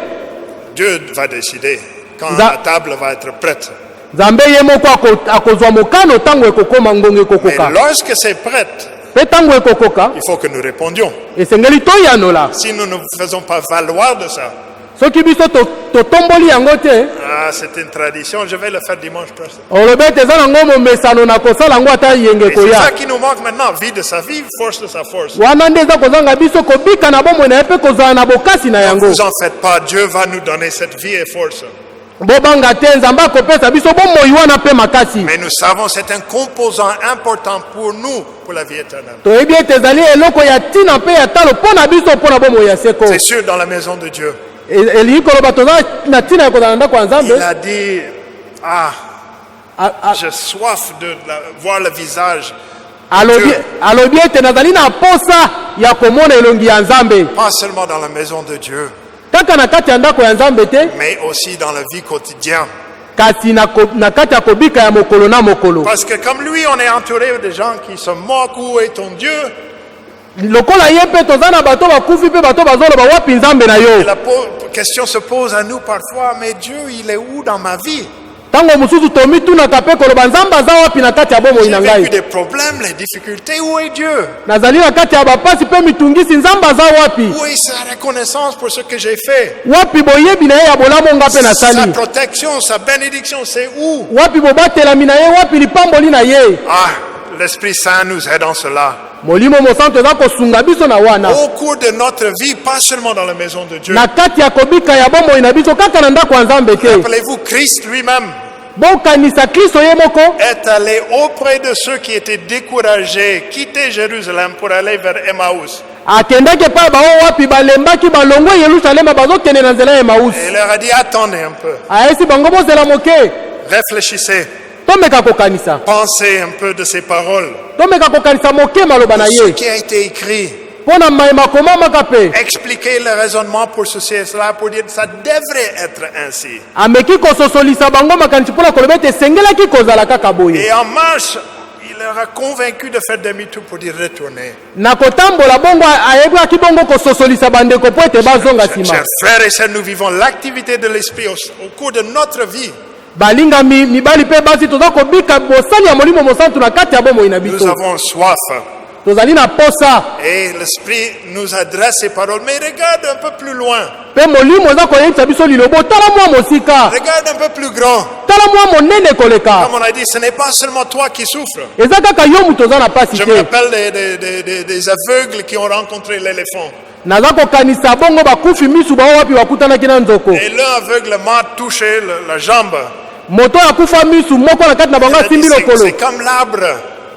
Dieu va décider quand Za- la table va être prête. nzambe ye moko akozwa mokano ntango ekokoma ngongo Mais ekokoka. lorsque c'est prête, Mpe ntango ekokoka il faut que nous répondions. esengeli toyanola. Si nous ne faisons pas valoir de ça, soki biso totomboli yango te ah, c'est une tradition, je vais le faire dimanche prochain. olobi ete eza nango momesano na kosala yango ata yenge Et c'est ça koya. qui nous manque maintenant, vie de sa vie, force de sa force. wana nde eza kozanga biso kobika na bomoi na ye mpe kozala na bokasi na Ne yango. vous en faites pas, Dieu va nous donner cette vie et force. bobanga te nzambe akopesa biso bomoi wana mpe makasi. Mais nous savons c'est un composant important pour nous, pour la vie éternelle. toyebi ete ezali eloko ya ntina mpe ya talo mpo na biso mpo na bomoi ya seko. C'est sûr, dans la maison de Dieu. elingi koloba toza na ntina ya kozala na ndako ya nzambe. Il a dit, ah, A- j'ai soif de voir le visage. alobi ete nazali na posa ya komona elongi ya nzambe Pas seulement dans la maison de Dieu, kaka na kati ya ndako ya nzambe te mais aussi dans la vie quotidienne. kasi na kati ya kobika ya mokolo na mokolo. Parce que comme lui, on est entouré de gens qui se moquent, où est ton Dieu? lokola ye mpe toza na bato bakufi mpe bato bazoloba wapi nzambe na Et yo. la question se pose à nous parfois, mais Dieu, il est où dans ma vie? ntango mosusu tomitunaka mpe koloba nzambe aza wapi na kati ya bomoi J'ai na vécu ngai. des problèmes, les difficultés, où est Dieu? nazali na kati ya bapasi mpe mitungisi nzambe aza wapi. Où est sa reconnaissance pour ce que j'ai fait? wapi boyebi na ye ya bolamu nga mpe Sa nasali. protection, sa bénédiction, c'est où? wapi bobatelami na ye wapi lipamboli na ye. Ah, l'Esprit Saint nous aide en cela. molimo mosantu eza kosunga biso na wana Au cours de notre vie, pas seulement dans la maison de Dieu. na kati ya kobika ya bomoi na biso kaka na ndako ya nzambe te. Rappelez-vous, Christ lui-même bokanisa kristo ye moko est allé auprès de ceux qui étaient découragés, quitter Jérusalem pour aller vers Emmaüs. akendaki epai bao wapi balembaki balongwe yerusalema bazokende na nzela ya Et emausi. il leur a dit, attendez un peu, ayesi bango bozela moke réfléchissez, tomeka kokanisa pensez un peu de ces paroles. tomeka kokanisa moke maloba na Ce ye qui a été écrit, mpo na mayema komamaka mpe expliquez le raisonnement pour ceci et cela, pour dire que ça devrait être ainsi. ameki kososolisa bango makanisi mpo na koloba ete esengelaki kozala kaka boye. Et en marche, il leur a convaincu de faire demi-tour pour dire retourner. na kotambola bongo ayebaki bongo kososolisa bandeko mpo ete bazonga nsima. Chers frères et sœurs, nous vivons l'activité de l'Esprit au cours de notre vie. balingami mibali mpe basi toza kobika bosali ya molimo mosantu na kati ya bomoi na Nous biso. avons soif. tozali na posa Et l'Esprit nous adresse ces paroles. Mais regarde un peu plus loin. mpe molimo eza koyebisa biso lilobo tala mwa mosika Regarde un peu plus grand. tala mwa monene koleka. Comme on a dit, ce n'est pas seulement toi qui souffres. eza kaka yo moto oza na pasi Je me te. rappelle des aveugles qui ont rencontré l'éléphant. naza kokanisa bongo bakufi misu bao wapi bakutanaki na nzoko. Et l'un aveuglement touché la jambe. moto akufa misu moko na kati na bango Il a dit, asimbi c'est lokolo comme l'arbre.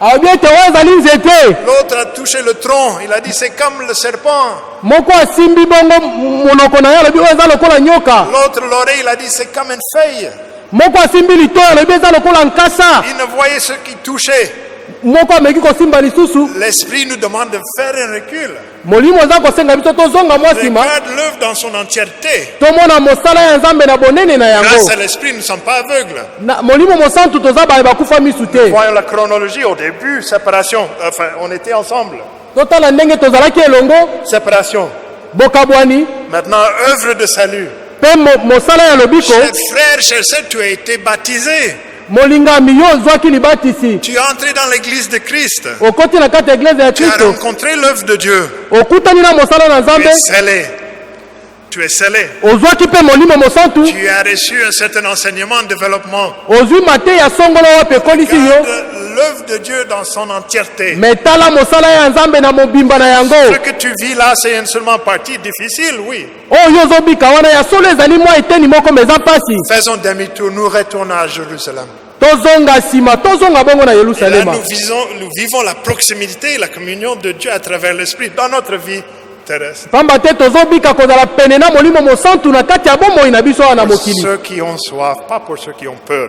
alobi ete oyo ezali nzete. L'autre a touché le tronc. Il a dit, c'est comme le serpent. moko asimbi bongo monoko na ye alobi oyo eza lokola nyoka. L'autre l'oreille, il a dit, c'est comme une feuille. moko asimbi litoyi alobi eza lokola nkasa. Il ne voyait ce qui touchait. moko ameki kosimba lisusu. L'Esprit nous demande de faire un recul. molimo eza kosenga biso tozonga mwa nsima Regarde l'œuvre dans son entièreté. tomona mosala ya nzambe na bonene na yango. Grâce à l'Esprit, nous ne sommes pas aveugles. molimo mosantu toza baye bakufa misu te. Voyons la chronologie. Au début, séparation. Enfin, on était ensemble. totala ndenge tozalaki elongo Séparation. bokabwani Maintenant, œuvre de salut. mpe mosala ya lobiko. Chers frères, chers sœurs, tu as été baptisé. molingami yo ozwaki libatisi Tu es entré dans l'église de Christ. okoti na kati ya eglize ya Tu as kristo rencontré l'œuvre de Dieu. okutani na mosala na Tu nzambe es scellé. Tu es scellé. ozwaki mpe molimo mosantu Tu as reçu un certain enseignement, développement. ozwi mate ya songolo wapi ekolisi yo. Regarde l'œuvre de Dieu dans son entièreté. me tala mosala ya nzambe na mobimba na yango. Ce que tu vis là, c'est une seulement partie difficile, oui. oyo ozobika wana ya solo ezali mwa eteni moko me eza mpasi. Faisons demi-tour, nous retournons à Jérusalem. tozonga nsima tozonga bongo na Et là, yerusalema. nous vivons la proximité et la communion de Dieu à travers l'Esprit dans notre vie terrestre. pamba te tozobika kozala pene na molimo mosantu na kati ya bomoi na biso wana Pour mokili. ceux qui ont soif, pas pour ceux qui ont peur.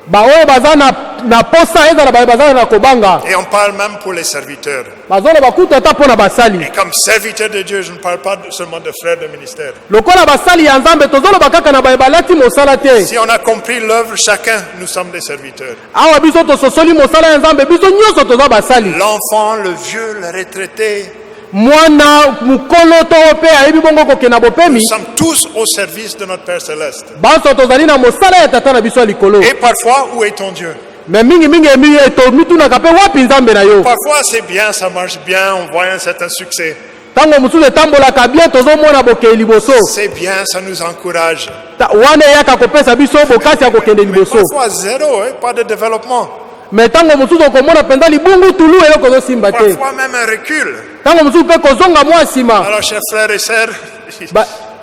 ba oyo baza na posa ezala ba baza na kobanga Et on parle même pour les serviteurs. bazolo bakutu ata pona basali Et comme serviteur de Dieu, je ne parle pas seulement de frères de ministère. lokola basali ya nzambe tozolo bakaka na balati mosala te Si on a compris l'œuvre, chacun, nous sommes des serviteurs. awa biso tososoli mosala ya nzambe biso nyonso toza basali L'enfant, le vieux, le retraité, mwana mukolo to pe ayebi bongo kokena bopemi nous sommes tous au service de notre Père Céleste. banso tozali na mosala ya tata na biso ya likolo Et parfois, où est ton Dieu? me mingi emi mitunaka mpe wapi nzambe na yo Parfois, c'est bien, ça marche bien, on voit un certain succès. ntango mosusu etambolaka bien tozomona bokei liboso C'est bien, ça nous encourage. wana eyaka kopesa biso bokasi ya kokende Mais liboso parfois, zéro, hein, pas de développement. me ntango mosusu okomona mpenza libungu tulu eloko ozosimba te Parfois, même un recul. ntango mosusu mpe kozonga mwa nsima Alors, chers frères et sœurs,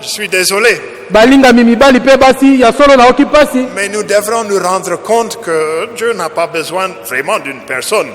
je suis désolé, balingami mibali mpe basi ya solo naoki mpasi mais nous devrons nous rendre compte que Dieu n'a pas besoin vraiment d'une personne.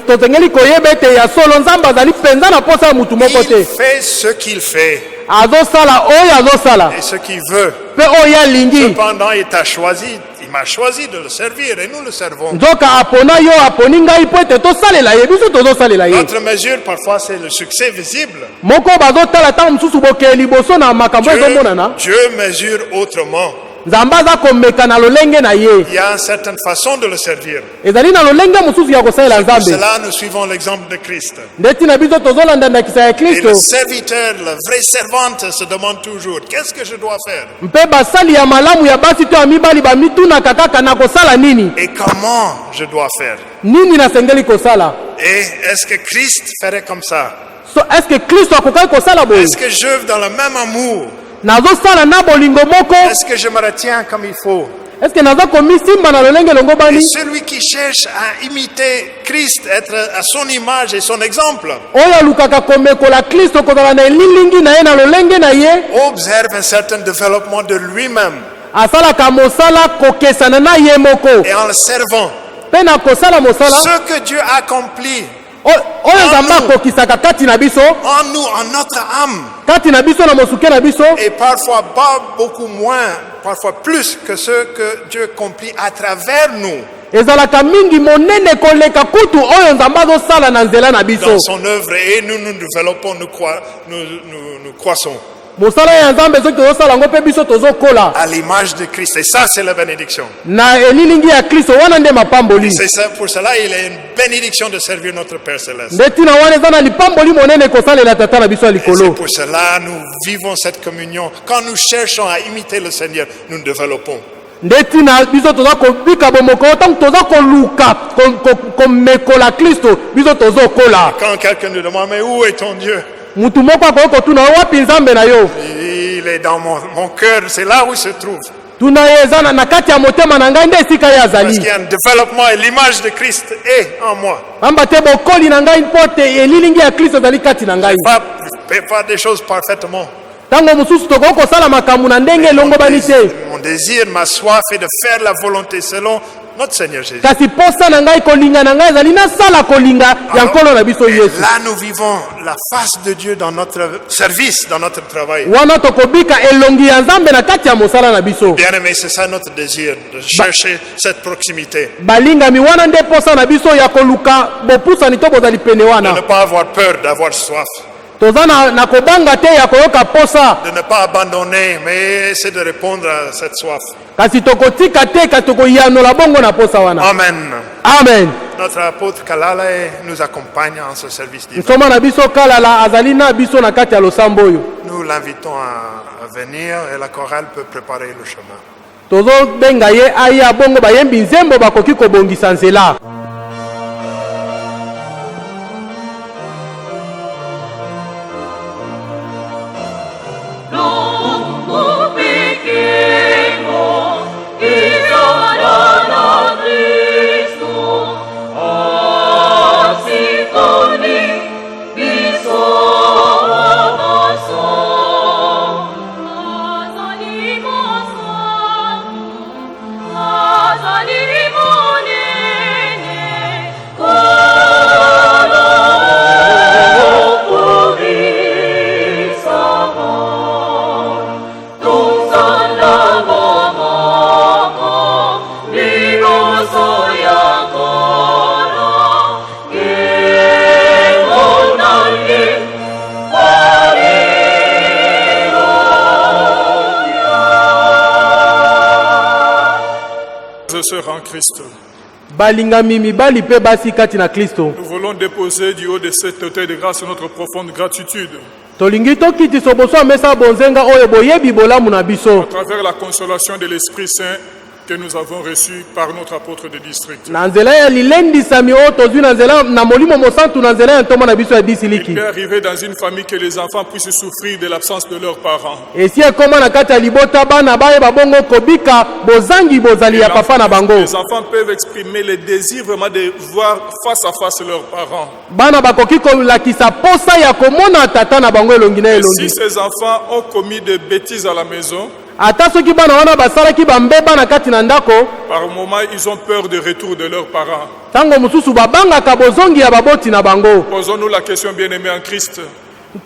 tozengeli koyeba ete ya solo nzambe azali mpenza na posa ya mutu moko Il te fait ce qu'il fait azosala oyo azosala et ce qu'il veut. mpe oyo alingi Cependant, il t'a choisi, il m'a choisi de le servir et nous le servons. nzoka apona yo aponi ngai mpo ete tosalela ye biso tozosalela ye Notre mesure, parfois, c'est le succès visible. moko bazotala ntango mosusu bokee liboso na makambo ezomonana Dieu mesure autrement. nzambe aza komeka na lolenge na ye Il y a une certaine façon de le servir. ezali na lolenge mosusu ya kosalela Pour nzambe cela, nous suivons l'exemple de Christ. nde ntina biso tozolanda ndakisa ya Et le kristo serviteur, la vraie servante se demande toujours, qu'est-ce que je dois faire? mpe basali ya malamu ya basi to ya mibali bamitunaka kaka na kosala nini Et comment je dois faire? nini nasengeli kosala Et est-ce que Christ ferait comme ça? so estce kristo akokaki kosala boye Est-ce que j'œuvre dans le même amour? nazosala na bolingo moko Est-ce que je me retiens comme il faut? estce naza komisimba na lolenge elongo Et bani celui qui cherche à imiter Christ, être à son image et son exemple, oyo alukaka komekola kristo kozala na elilingi na ye na lolenge na ye observe un certain développement de lui-même. asalaka mosala kokesana na ye moko Et en le servant, mpe na kosala mosala ce que Dieu accomplit oyo nzambe akokisaka kati na biso en nous, en notre âme, kati na biso na mosuke na biso et parfois pas beaucoup moins, parfois plus que ce que Dieu accomplit à travers nous ezalaka mingi monene koleka kutu oyo nzambe azosala na nzela na biso dans son œuvre. Et nous développons, nous croissons mosala ya nzambe soki tozosala yango mpe biso tozokola à l'image de Christ. Et ça, c'est la bénédiction. na elilingi ya kristo wana nde mapamboli C'est ça, pour cela, il est une bénédiction de servir notre Père Céleste. nde ntina wana eza na lipamboli monene kosalela tata na biso ya Et c'est likolo pour cela nous vivons cette communion. Quand nous cherchons à imiter le Seigneur, nous nous développons. nde ntina biso toza kobika bomoko ntango toza koluka komekola kristo biso tozokola Quand quelqu'un nous demande, mais où est ton Dieu? mutu moko akoki kotuna wapi nzambe na yo Il est dans mon cœur, c'est là où il se trouve. tuna ye eza na kati ya motema na ngai nde esika ye Parce azali qu'il y a un développement et l'image de Christ est en moi. amba te bokoli na ngai mpo te elilingi ya kristo ezali kati na ngai Je ne peux pas faire des choses parfaitement. ntango mosusu tokoki kosala makambo na ndenge elongobani te Mon désir, ma soif est de faire la volonté selon notre Seigneur Jésus. kasi posa na ngai kolinga na ngai ezali nasala kolinga ya nkolo na biso Et yesu là, nous vivons la face de Dieu dans notre service, dans notre travail. wana tokobika elongi ya nzambe na kati ya mosala na biso Bien-aimé, c'est ça notre désir, de chercher cette proximité. balingami wana nde posa na biso ya koluka bopusani to bozali pene De ne wana pas avoir peur d'avoir soif. toza na kobanga te ya koyoka posa De ne pas abandonner, mais c'est de répondre à cette soif. kasi tokotika te kasi tokoyanola bongo na posa wana Amen. amen Notre apôtre Kalala nous accompagne en ce service divin. nsoma na biso kalala azali na biso na kati ya losambo oyo Nous l'invitons à venir et la chorale peut préparer le chemin. tozobenga ye aya bongo bayembi nzembo bakoki kobongisa nzela Azali monene et sœurs en Christ, balingami mibali pe basi kati na Kristo. nous voulons déposer du haut de cet autel de grâce notre profonde gratitude Tolingi tokitisa boso ya mesa bonzenga oyo boyebi bolamu na biso. à travers la consolation de l'Esprit Saint que nous avons reçue par notre apôtre de district. Na nzela ya lilendisami oyo tozwi na nzela na molimo mosantu na nzela ya ntombo na biso ya disiliki. Il peut arriver dans une famille que les enfants puissent souffrir de l'absence de leurs parents. Esi ekoma na kati ya libota bana bayeba bongo kobika bozangi bozali ya papa na bango. Les enfants peuvent exprimer le désir vraiment de voir face à face leurs parents. Bana bakoki kolakisa posa ya komona tata na bango elongi na Et elongi. si ces enfants ont commis des bêtises à la maison, Ata soki bana wana basalaki bambeba na kati na ndako, par moment ils ont peur du retour de leurs parents. tango mosusu babangaka bozongi ya baboti na bango. Posons-nous la question, bien-aimés en Christ.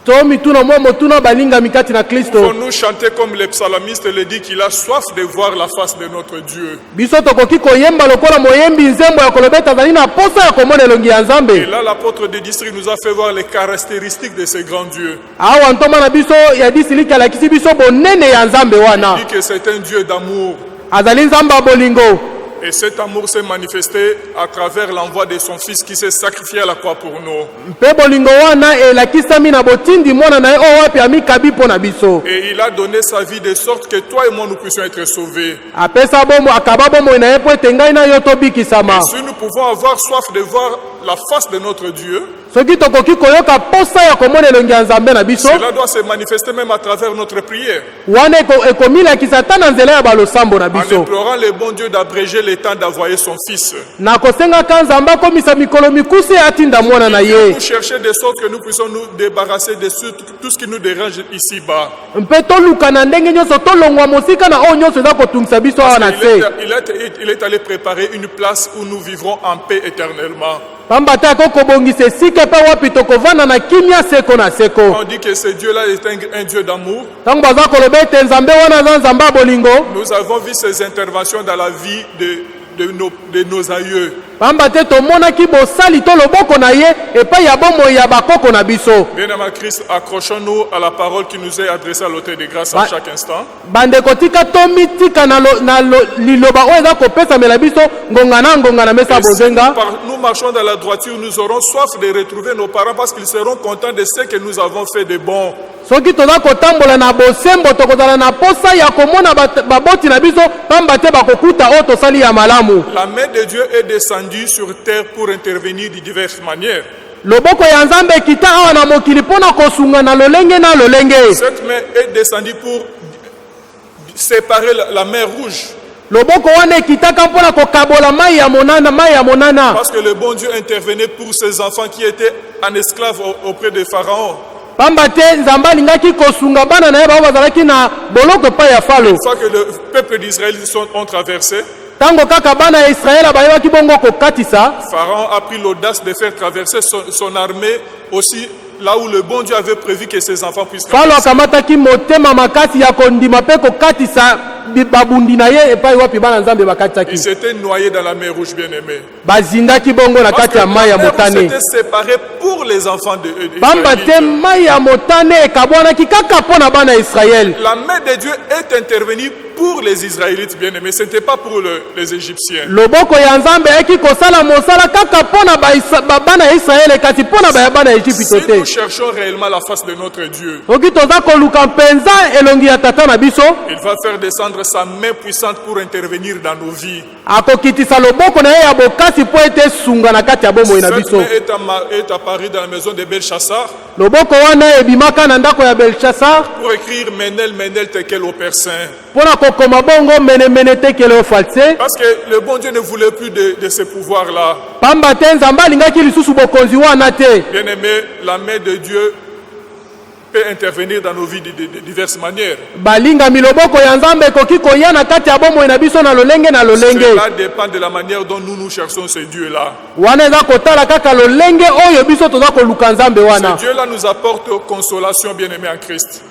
Tomi tuna mwa motuna balingami kati na Kristo. Pouvons-nous chanter comme le psalmiste le dit qu'il a soif de voir la face de notre Dieu? Biso tokoki koyemba lokola moyembi nzembo ya kolobeta azali na posa ya komona elongi ya Et Nzambe. là, l'apôtre de district nous a fait voir les caractéristiques de ce grand Dieu. Awa ntoma na biso ya disiliki alakisi biso bonene ya Nzambe wana. Il dit que c'est un Dieu d'amour. Azali Nzambe ya bolingo. Et cet amour s'est manifesté à travers l'envoi de son Fils qui s'est sacrifié à la croix pour nous. Mpe bolingo wana elakisami na botindi mwana na ye oyo wapi amikabi mpo na biso. Et il a donné sa vie de sorte que toi et moi nous puissions être sauvés. Apesa bomo akaba bomoi na ye mpo ete ngai na yo tobikisama. Si nous pouvons avoir soif de voir la face de notre Dieu, Soki tokoki koyoka posa ya komona elongi ya Nzambe na biso, cela doit se manifester même à travers notre prière. wana ekomilakisa ata na nzela ya balosambo na En biso. implorant le bon Dieu d'abréger le temps d'envoyer son Fils. Na kosengaka Nzambe akomisa mikolo mikusi atinda mwana na ye. Nous chercher de sorte que nous puissions nous débarrasser de tout ce qui nous dérange ici-bas. Mpe toluka na ndenge nyonso tolongwa mosika na oyo nyonso eza kotungisa biso awa na se. Il est allé préparer une place où nous vivrons en paix éternellement. Pamba te akokobongisa esika mpe wapi tokovanda na kimia seko na seko. On dit que ce Dieu-là est un Dieu d'amour. Ntango baza koloba ete Nzambe wana aza Nzambe ya bolingo, Nous avons vu ses interventions dans la vie de nos aïeux. pamba te tomonaki bosali to loboko na ye epai ya bomoi ya bakoko na biso. Bien-aimés Christ, accrochons-nous à la parole qui nous est adressée à l'autel de grâce à chaque instant. Bandeko tika tomitika na liloba oyo eza kopesamela biso ngonga na mesa Et si bozenga. nous marchons dans la droiture, nous aurons soif de retrouver nos parents parce qu'ils seront contents de ce que nous avons fait de bon. Soki toza kotambola na bosembo tokozala na posa ya komona baboti na biso pamba te bakokuta oyo tosali ya malamu. La main de Dieu est descendue sur terre pour intervenir de diverses manières. Loboko ya Nzambe ekita awa na mokili mpona kosunga na lolenge na lolenge. Cette main est descendue pour séparer la mer rouge. Loboko wana ekitaka mpona kokabola mai ya monana. Parce que le bon Dieu intervenait pour ses enfants qui étaient en esclave auprès de Pharaon. Pamba te Nzambe alingaki kosunga bana na ye bao bazalaki na boloko epai ya Falo. Une fois que le peuple d'Israël ont traversé, Tango kaka bana ya Israela bayebaki bongo kokatisa, Pharaon a pris l'audace de faire traverser son armée aussi là où le bon Dieu avait prévu que ses enfants puissent Falo traverser. akamataki motema makasi ya kondima mpe kokatisa babundi na ye epai wapi bana Nzambe Il bakatisaki. s'était noyé dans la mer rouge, bien-aimé. Bazindaki bongo na Parce kati que ya mai ya la mer rouge motane. s'était séparée pour les enfants Pamba te d'Israël. mai ya motane ekabwanaki kaka mpo na bana ya Israele. La main de Dieu est intervenue pour les Israélites, bien-aimés. Ce n'était pas pour les Égyptiens. Loboko ya Nzambe eki kosala mosala kaka mpo na bana ya Israele kasi mpo na bana ya Ejipito Si te. nous cherchons réellement la face de notre Dieu, Soki toza koluka mpenza elongi ya tata na biso, il va faire descendre sa main puissante pour intervenir dans nos vies. akokitisa loboko na ye ya bokasi mpo ete sunga na kati ya bomoi na Cette biso. main est apparue dans la maison de Belchassar Loboko wana ebimaka na ndako ya Belshazzar pour écrire Menel, Menel, tekel au Père Saint. mpona kokoma bongo menemene tekele ofalse. Parce que le bon Dieu ne voulait plus de ce pouvoir-là. Pamba te Nzambe alingaki lisusu bokonzi wana te. Bien-aimé, la main de Dieu peut intervenir dans nos vies de diverses manières. Balingami loboko ya Nzambe ekoki koya na kati ya bomoi na biso na lolenge na lolenge. Cela dépend de la manière dont nous cherchons ce Dieu-là. Wana eza kotala kaka lolenge oyo biso toza koluka Nzambe Ce wana. Dieu-là nous apporte consolation, bien-aimé en Christ.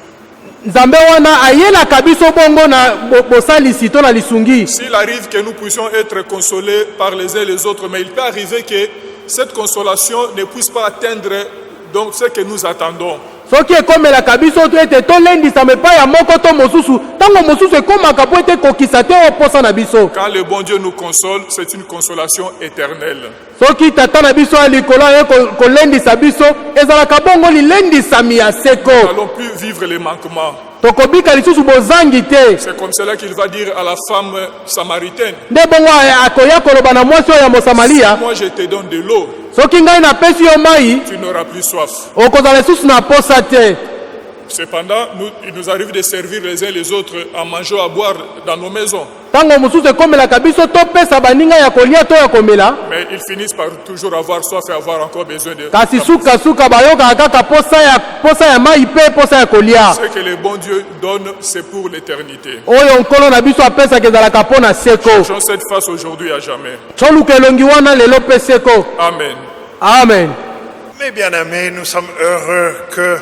Nzambe wana ayelaka biso bongo na bosalisi to na lisungi. S'il arrive que nous puissions être consolés par les uns et les autres, mais il peut arriver que cette consolation ne puisse pas atteindre donc ce que nous attendons. soki ekomelaka biso to ete tolendisama epai ya moko to mosusu ntango mosusu ekomaka po ete kokisa te oyo posa na biso. Quand le bon Dieu nous console, c'est une consolation éternelle. Soki tata na biso ya likolo aye kolendisa biso ezalaka bongo lilendisami ya seko. Nous n'allons plus vivre les manquements. Tokobika lisusu bozangi te. C'est comme cela qu'il va dire à la femme samaritaine. Nde bongo akoya koloba na mwasi oyo ya Mosamaria. Moi je te donne de l'eau, Soki ngai napesi yo mai tu n'auras plus soif. okozala lisusu na posa te. Cependant, il nous arrive de servir les uns les autres en mangeant, à boire dans nos maisons. Ntango mosusu ekomelaka biso topesa baninga ya kolia to ya komela. Mais ils finissent par toujours avoir soif et avoir encore besoin de... Kasi sukasuka bayokaka kaka posa ya mai mpe posa ya kolia. Ce que le bon Dieu donne, c'est pour l'éternité. Oyo nkolo na biso apesaka ezalaka mpo na seko. Changeons cette face aujourd'hui à jamais. Toluka elongi wana lelo mpe seko. Amen. Amen. Mes bien-aimés, nous sommes heureux que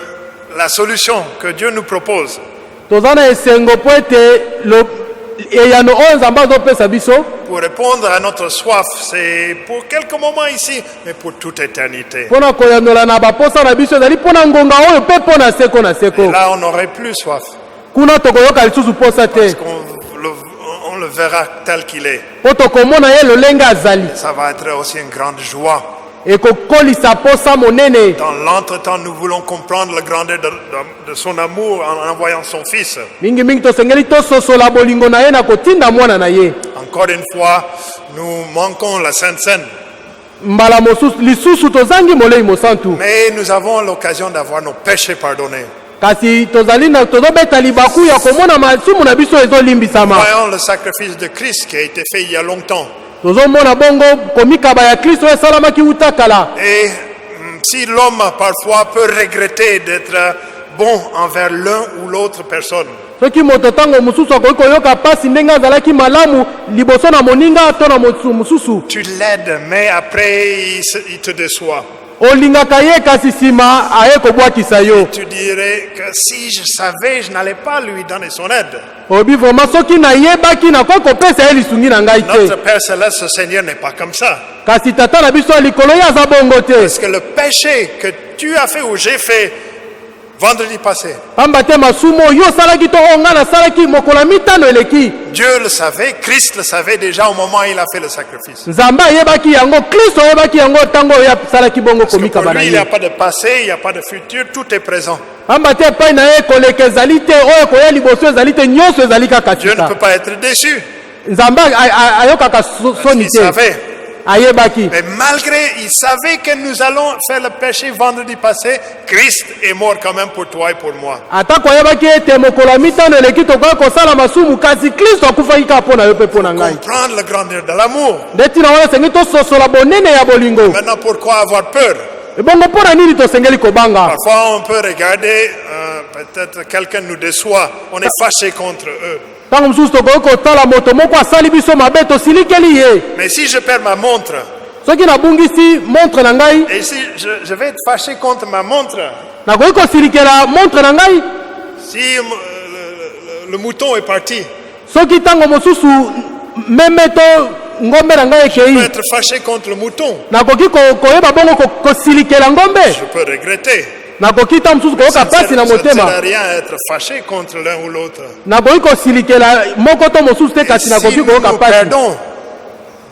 la solution que Dieu nous propose Toza na esengo po ete eyano oyo nzambe azopesa biso pour répondre à notre soif, c'est pour quelques moments ici, mais pour toute éternité. mpo na koyanola na baposa na biso ezali mpo na ngonga oyo mpe mpo na seko na Et seko. là, on n'aurait plus soif, Kuna tokoyoka lisusu posa parce te qu'on le verra tel qu'il est. mpo tokomona ye lolenge azali. Ça va être aussi une grande joie. Ekokolisa posa monene. Dans l'entretemps, nous voulons comprendre la grandeur de son amour en envoyant son Fils. mingimingi tosengeli tososola bolingo na ye na kotinda mwana na ye. Encore une fois, nous manquons la Sainte Seine, Mbala mosusu lisusu tozangi molei mosantu. mais nous avons l'occasion d'avoir nos péchés pardonnés. Kasi tozobeta libaku ya komona masumu na biso ezolimbisama. Voyons le sacrifice de Christ qui a été fait il y a longtemps. Tozomona bongo komikaba ya Kristo esalamaki uta kala. Et si l'homme parfois peut regretter d'être bon envers l'un ou l'autre personne, Soki moto tango mosusu akoki koyoka pasi ndenge azalaki malamu liboso na moninga to na mosusu. tu l'aides, mais après il te déçoit. Olingaka ye kasi nsima aye kobwakisa yo. Tu dirais que si je savais, je n'allais pas lui donner son aide. Obi vraimen soki nayebaki nakoki kopesa ye lisungi na ngai te. Notre Père Céleste, ce Seigneur n'est pas comme ça. Kasi tata na biso ya likolo ye aza bongo te. Parce que le péché que tu as fait ou j'ai fait vendredi passé, Pamba te masumu oyo osalaki to oyo ngai nasalaki mokolo ya mitano eleki. Dieu le savait, Christ le savait déjà au moment où il a fait le sacrifice. Nzambe ayebaki yango, Kristo ayebaki yango ntango oyo asalaki bongo Parce que komikaba pour na lui, il n'y a ye. pas de passé, il n'y a pas de futur, tout est présent. Pamba te epai na ye koleka ezali te oyo koya liboso ezali te nyonso ezali kaka Dieu ne sika. peut pas être déçu. Nzambe ayokaka soni Il te. savait. Ayebaki. Mais malgré, il savait que nous allons faire le péché vendredi passé, Christ est mort quand même pour toi et pour moi. Atako ayebaki ete mokolo ya mitano eleki tokoki kosala masumu kasi Kristo akufaki kaka mpo na yo mpe mpo na ngai. Comprendre la grandeur de l'amour. Nde ntina wana tosengi tososola bonene ya bolingo. Maintenant, pourquoi avoir peur? Ebongo mpo na nini tosengeli kobanga? Parfois, on peut regarder, peut-être quelqu'un nous déçoit, on est fâché contre eux. Ntango mosusu tokoki kotala moto moko asali biso mabe tosilikeli ye. Mais si je perds ma montre, Soki nabungisi montre na ngai, et si je vais être fâché contre ma montre, nakoki kosilikela montre na ngai. si le mouton est parti, Soki ntango mosusu meme to ngombe na ngai je peux ekei, être fâché contre le mouton. nakoki koyeba bongo kosilikela ngombe. Je peux regretter. Nakoki ntango mosusu koyoka pasi na Ça ne sert motema. à rien à être fâché contre l'un ou l'autre. Nakoki kosilikela moko to mosusu te Et kasi si nakoki nous koyoka pasi. perdons,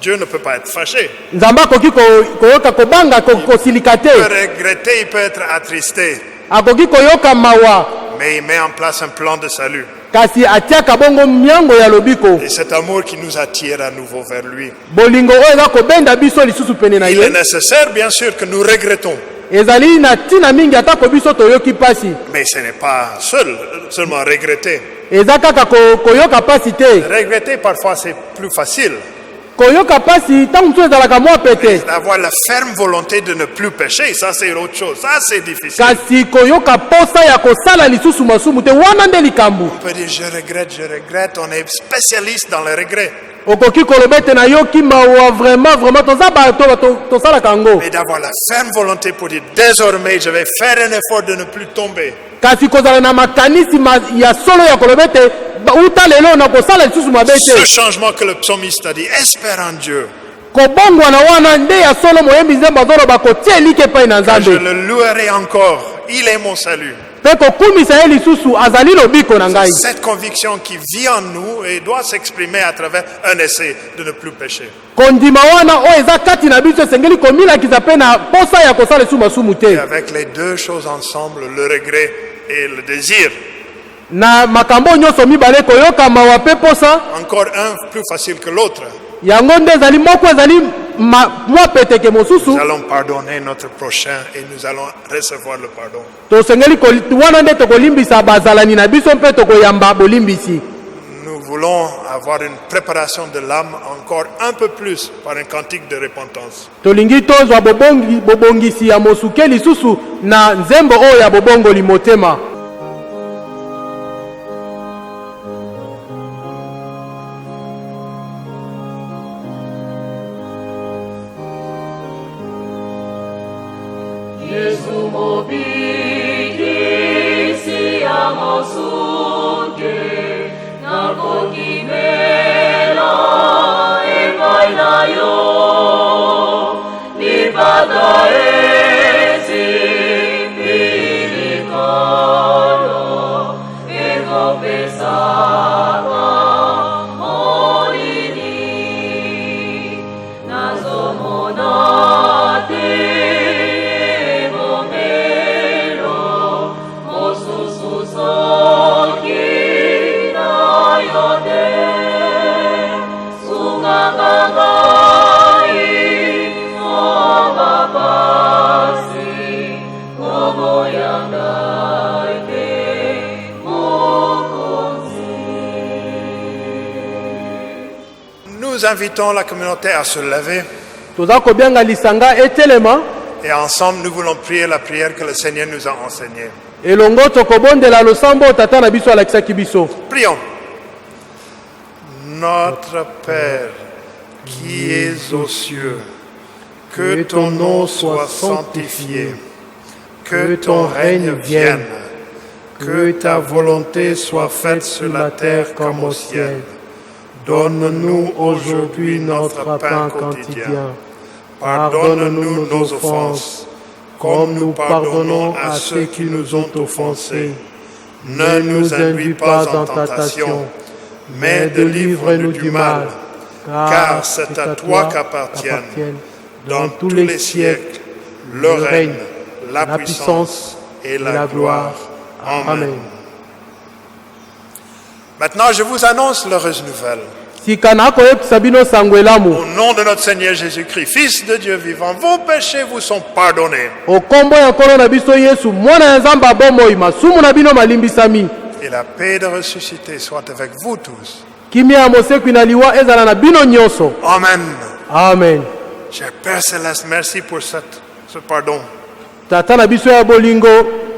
Dieu ne peut pas être fâché. Nzambe akoki koyoka kobanga kosilika Il peut te. regretter, il peut être attristé, Akoki koyoka mawa mais il met en place un plan de salut. kasi atiaka bongo miango ya lobiko. Et cet amour qui nous attire à nouveau vers lui. Bolingo oyo eza kobenda biso lisusu pene na Il est ye. nécessaire, bien sûr, que nous regrettons. Ezali na ntina mingi atako biso toyoki pasi. Mais ce n'est pas seulement regretter. Eza kaka koyoka pasi te. Regretter, parfois, c'est plus facile. Koyoka pasi ntango mosusu ezalaka mwa pete. D'avoir la ferme volonté de ne plus pécher, ça c'est autre chose. Ça c'est difficile. Kasi koyoka posa ya kosala lisusu masumu te wana nde likambo. On peut dire je regrette. On est spécialiste dans le regret. Okoki koloba ete nayoki mawa vraiment toza bato tosalaka yango. Mais d'avoir la ferme volonté pour dire désormais je vais faire un effort de ne plus tomber. Kasi kozala na makanisi ya solo ya koloba ete uta lelo na kosala lisusu mabe Ce te. changement que le psalmiste a dit, espère en Dieu. Kobongwana wana nde ya solo moyembi nzembo azoloba kotia elike epai na Je Nzambe. le louerai encore. Il est mon salut. mpe kokumisa ye lisusu azali lobiko na ngai. Cette conviction qui vit en nous et doit s'exprimer à travers un essai de ne plus pécher. Kondima wana oyo eza kati na biso esengeli komilakisa mpe na posa ya kosala lisusu masumu Et te. avec les deux choses ensemble, le regret et le désir, Na makambo nyonso mibale koyoka mawa mpe posa, encore un plus facile que l'autre, yango nde ezali moko ezali mwa peteke mosusu. nous allons pardonner notre prochain et nous allons recevoir le pardon. Tosengeli wana nde tokolimbisa bazalani na biso mpe tokoyamba bolimbisi. Nous voulons avoir une préparation de l'âme encore un peu plus par un cantique de repentance. Tolingi tozwa bobongisi ya mosuke lisusu na nzembo oyo ya bobongoli motema. Yesu mobikisi ya mosuke na kokimela epai na yo libata ezi pilikolo ekopesaka molini nazomona te Nous invitons la communauté à se lever Toza kobianga lisanga etelema et ensemble nous voulons prier la prière que le Seigneur nous a enseignée. elongo tokobondela losambo tata na biso alakisaki biso. Prions. Notre Père qui es aux cieux, que ton nom soit sanctifié, que ton règne vienne, que ta volonté soit faite sur la terre comme au ciel. Donne-nous aujourd'hui notre pain quotidien. Pardonne-nous nos offenses, comme nous pardonnons à ceux qui nous ont offensés. Ne nous induis pas en tentation, mais délivre-nous du mal, car c'est à toi qu'appartiennent, dans tous les siècles, le règne, la puissance et la gloire. Amen. Maintenant, je vous annonce l'heureuse nouvelle. Sikana koyebisa bino sango elamu. Au nom de notre Seigneur Jésus-Christ, Fils de Dieu vivant, vos péchés vous sont pardonnés. Okombo ya nkolo na biso Yesu mwana ya Nzambe abomoi masumu na bino malimbisami. Et la paix de ressuscité soit avec vous tous. Kimia ya mosekwi na liwa ezala na bino nyonso. Amen. Amen. Cher Père Céleste, merci pour ce pardon. Tata na biso ya bolingo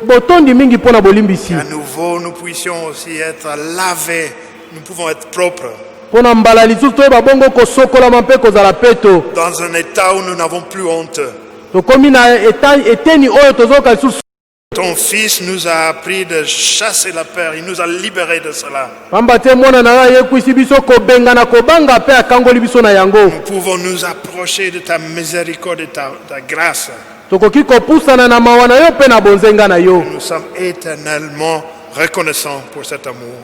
botondi mingi mpona bolimbisi. À nouveau, nous puissions aussi être lavés, nous pouvons être propres. Mpona mbala lisusu toyeba bongo kosokolama mpe kozala peto. Dans un état où nous n'avons plus honte. Tokomi na eteni oyo tozoka lisusu. Ton Fils nous a appris de chasser la peur, il nous a libérés de cela. Pamba te mwana na ye kwisi biso kobenga na kobanga mpe akangoli biso na yango. Nous pouvons nous approcher de ta miséricorde et ta grâce. Tokoki kopusana na mawa na yo mpe na bonzenga na yo. Nous sommes éternellement reconnaissants pour cet amour.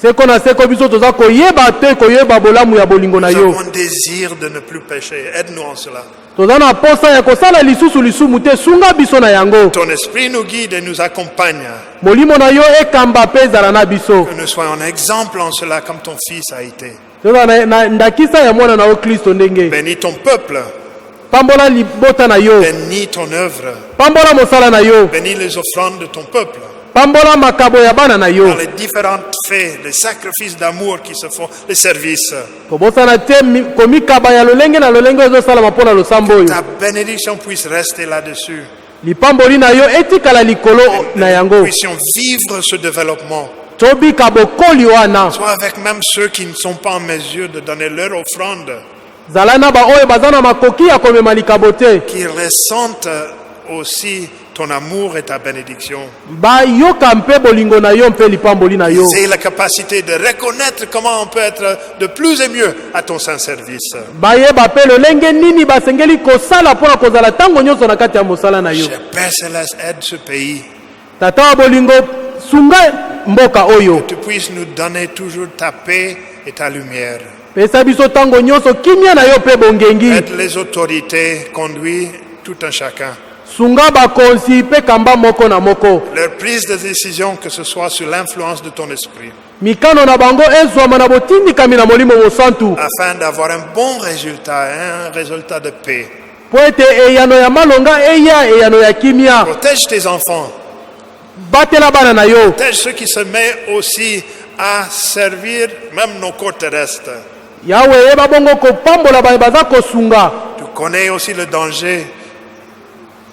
Seko na seko biso toza koyeba te koyeba bolamu ya bolingo na Nous yo. avons un désir de ne plus pécher. Aide-nous en cela. Toza na posa ya kosala lisusu lisumu te sunga biso na yango. Ton esprit nous guide et nous accompagne. Molimo na yo ekamba mpe ezala na biso. Que nous soyons un exemple en cela comme ton Fils a été. Toza na ndakisa ya mwana na yo Kristo ndenge. Bénis ton peuple. Pambola libota na yo. Bénis ton œuvre. Pambola mosala na yo. Bénis les offrandes de ton peuple. Pambola makabo ya bana na yo. Dans les différentes faits, les sacrifices d'amour qui se font, les services. Kobosana te komikaba ya lolenge na lolenge ezosala mpona losambo oyo. Ta bénédiction puisse rester là-dessus. Lipamboli na yo etikala likolo na yango. Nous puissions vivre ce développement. Tobika bokoli wana. Soit avec même ceux qui ne sont pas en mesure de donner leur offrande. Zalana ba oyo bazana makoki ya komema likabo te. Qu'ils ressentent aussi ton amour et ta bénédiction. Ba yoka mpe bolingo na yo mpe lipamboli na yo. C'est la capacité de reconnaître comment on peut être de plus et mieux à ton saint service. Ba yeba pe lolenge nini basengeli kosala mpona kozala tango nyonso na kati ya mosala na yo. Cher Père Céleste, aide ce pays. Tata wa bolingo sunga mboka oyo. Tu puisses nous donner toujours ta paix et ta lumière. Pesa biso tango nyonso kimia na yo pe bongengi. Aide les autorités, conduis tout un chacun. Sunga bakonzi pe kamba moko na moko. Leur prise de décision, que ce soit sous l'influence de ton esprit, Mikano na bango ezwama na botindikami na molimo mosantu. afin d'avoir un bon résultat, un résultat de paix. Po ete eyano ya malonga eya eyano ya kimia. Protège tes enfants. Batela bana na yo. Protège ceux qui se mettent aussi à servir même nos corps terrestres. Yawe eba bongo kopambola baza kosunga. Tu connais aussi le danger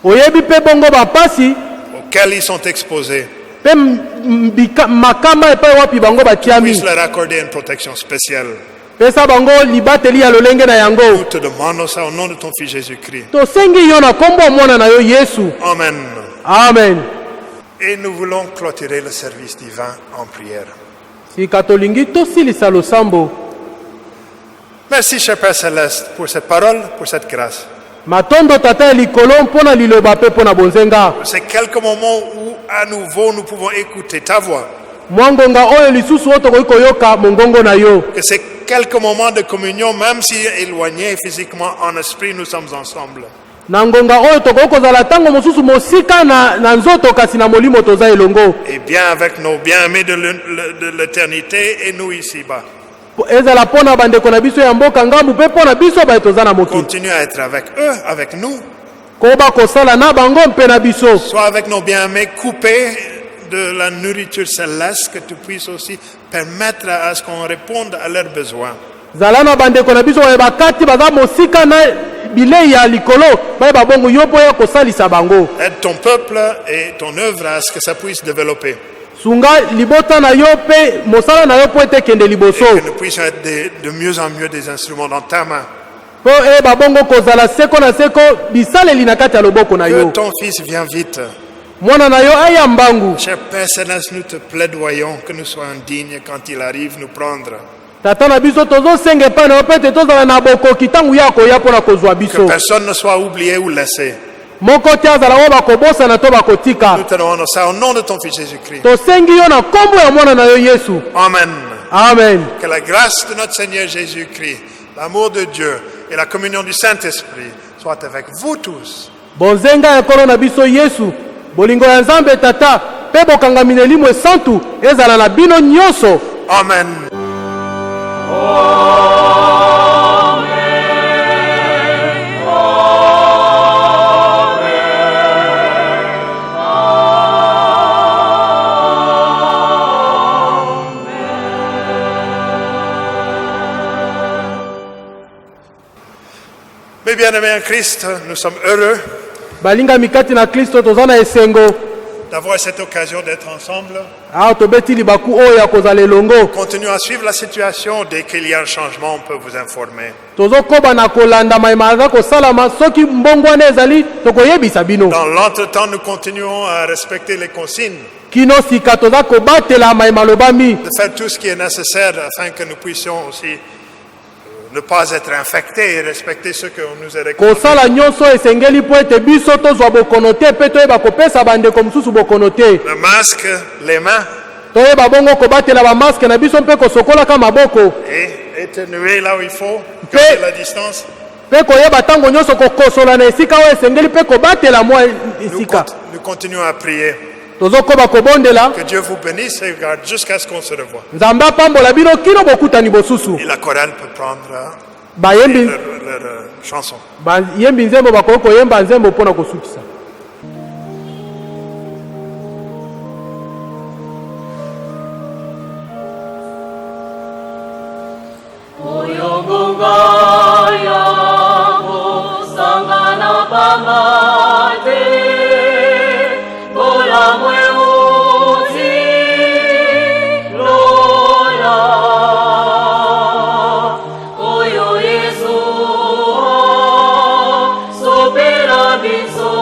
Oyebi pe bongo bapasi auquel ils sont exposés. pe makama epai wapi bango batiami. Puisse leur accorder une protection spéciale. Pesa bango libateli ya lolenge na yango. Nous te demandons ça au nom de ton Fils Jésus-Christ. Tosengi yo na kombo mwana na yo Yesu. Amen. Amen. Et nous voulons clôturer le service divin en prière. Sika tolingi tosilisa losambo. Merci, cher Père Céleste, pour cette parole, pour cette grâce. Matondo tata ya likolo mpona liloba pe mpona bonzenga. C'est quelques moments où, à nouveau, nous pouvons écouter ta voix. Mwangonga oyo lisusu oyo tokoki koyoka mongongo na yo. Que ces quelques moments de communion, même si éloignés physiquement, en esprit, nous sommes ensemble. Na ngonga oyo tokoki kozala ntango mosusu mosika na nzoto kasi na molimo toza elongo. Et bien avec nos bien-aimés de l'éternité et nous ici-bas. Ezala mpona bandeko na biso ya mboka ngambu mpe mpona biso baye toza na mokili. Continue à être avec eux, avec nous. Koba kosala na bango mpe na biso. Sois avec nos bien-aimés coupés de la nourriture céleste, que tu puisses aussi permettre à ce qu'on réponde à leurs besoins. Zala na bandeko na biso baye bakati baza mosika na bilei ya likolo baye babongo yo mpo ya kosalisa bango. Aide ton peuple et ton œuvre à ce que ça puisse développer. Sunga libota na yo mpe mosala na yo mpo ete kende liboso. Que nous puissions être de mieux en mieux des instruments dans ta main. Po babongo kozala seko na seko bisaleli na kati ya loboko na Que yo. ton Fils vienne vite. Mwana na yo aya mbangu. Cher Père Céleste, nous te plaidoyons que nous soyons dignes quand il arrive nous prendre. Tata na biso tozosenga epai na yo mpe ete tozala na bokoki ntango ya koya mpona kozwa Que biso. personne ne soit oublié ou laissé. Moko te azala oyo bakobosana to bakotika. Nous te demandons ça au nom de ton Fils Jésus-Christ. Tosengi yo na kombo ya mwana na yo Yesu. Amen. Amen. Que la grâce de notre Seigneur Jésus-Christ, l'amour de Dieu et la communion du Saint-Esprit soient avec vous tous. Bonzenga ya nkolo na biso Yesu. Bolingo ya Nzambe tata mpe bokangami na elimu esantu ezala na bino nyonso. Amen. Mes bien-aimés en Christ, nous sommes heureux Balinga mikati na Kristo toza na esengo. d'avoir cette occasion d'être ensemble. Awa tobeti libaku oyo ya kozala elongo. Continuons à suivre la situation. Dès qu'il y a un changement, on peut vous informer. Tozokoba na kolanda mayema aza kosalama soki mbongwana ezali tokoyebisa bino. Dans l'entretemps, nous continuons à respecter les consignes, Kino sika toza kobatela mayema lobami. de faire tout ce qui est nécessaire afin que nous puissions aussi ne pas être infectés et respecter ce que nous est recommandé. Kosala nyonso esengeli po ete biso tozwa bokono te mpe toyeba kopesa bandeko mosusu bokono te. Le masque, les mains Toyeba bongo kobatela bamaske na biso mpe kosokolaka maboko. et éternuer là où il faut, garder la distance. Mpe koyeba ntango nyonso kokosola na esika oyo esengeli mpe kobatela mwa esika. Nous continuons à prier. Tozokoba kobondela. Que Dieu vous bénisse et garde jusqu'à ce qu'on se revoie. Nzambe apambola bino kino bokutani bosusu. Et la chorale peut prendre Bayembi leur chanson. bayembi nzembo bakoki koyemba nzembo mpona kosukisa. Oyongonga yango sangana pamate bola mweuzi lola oyo Yesu sopera biso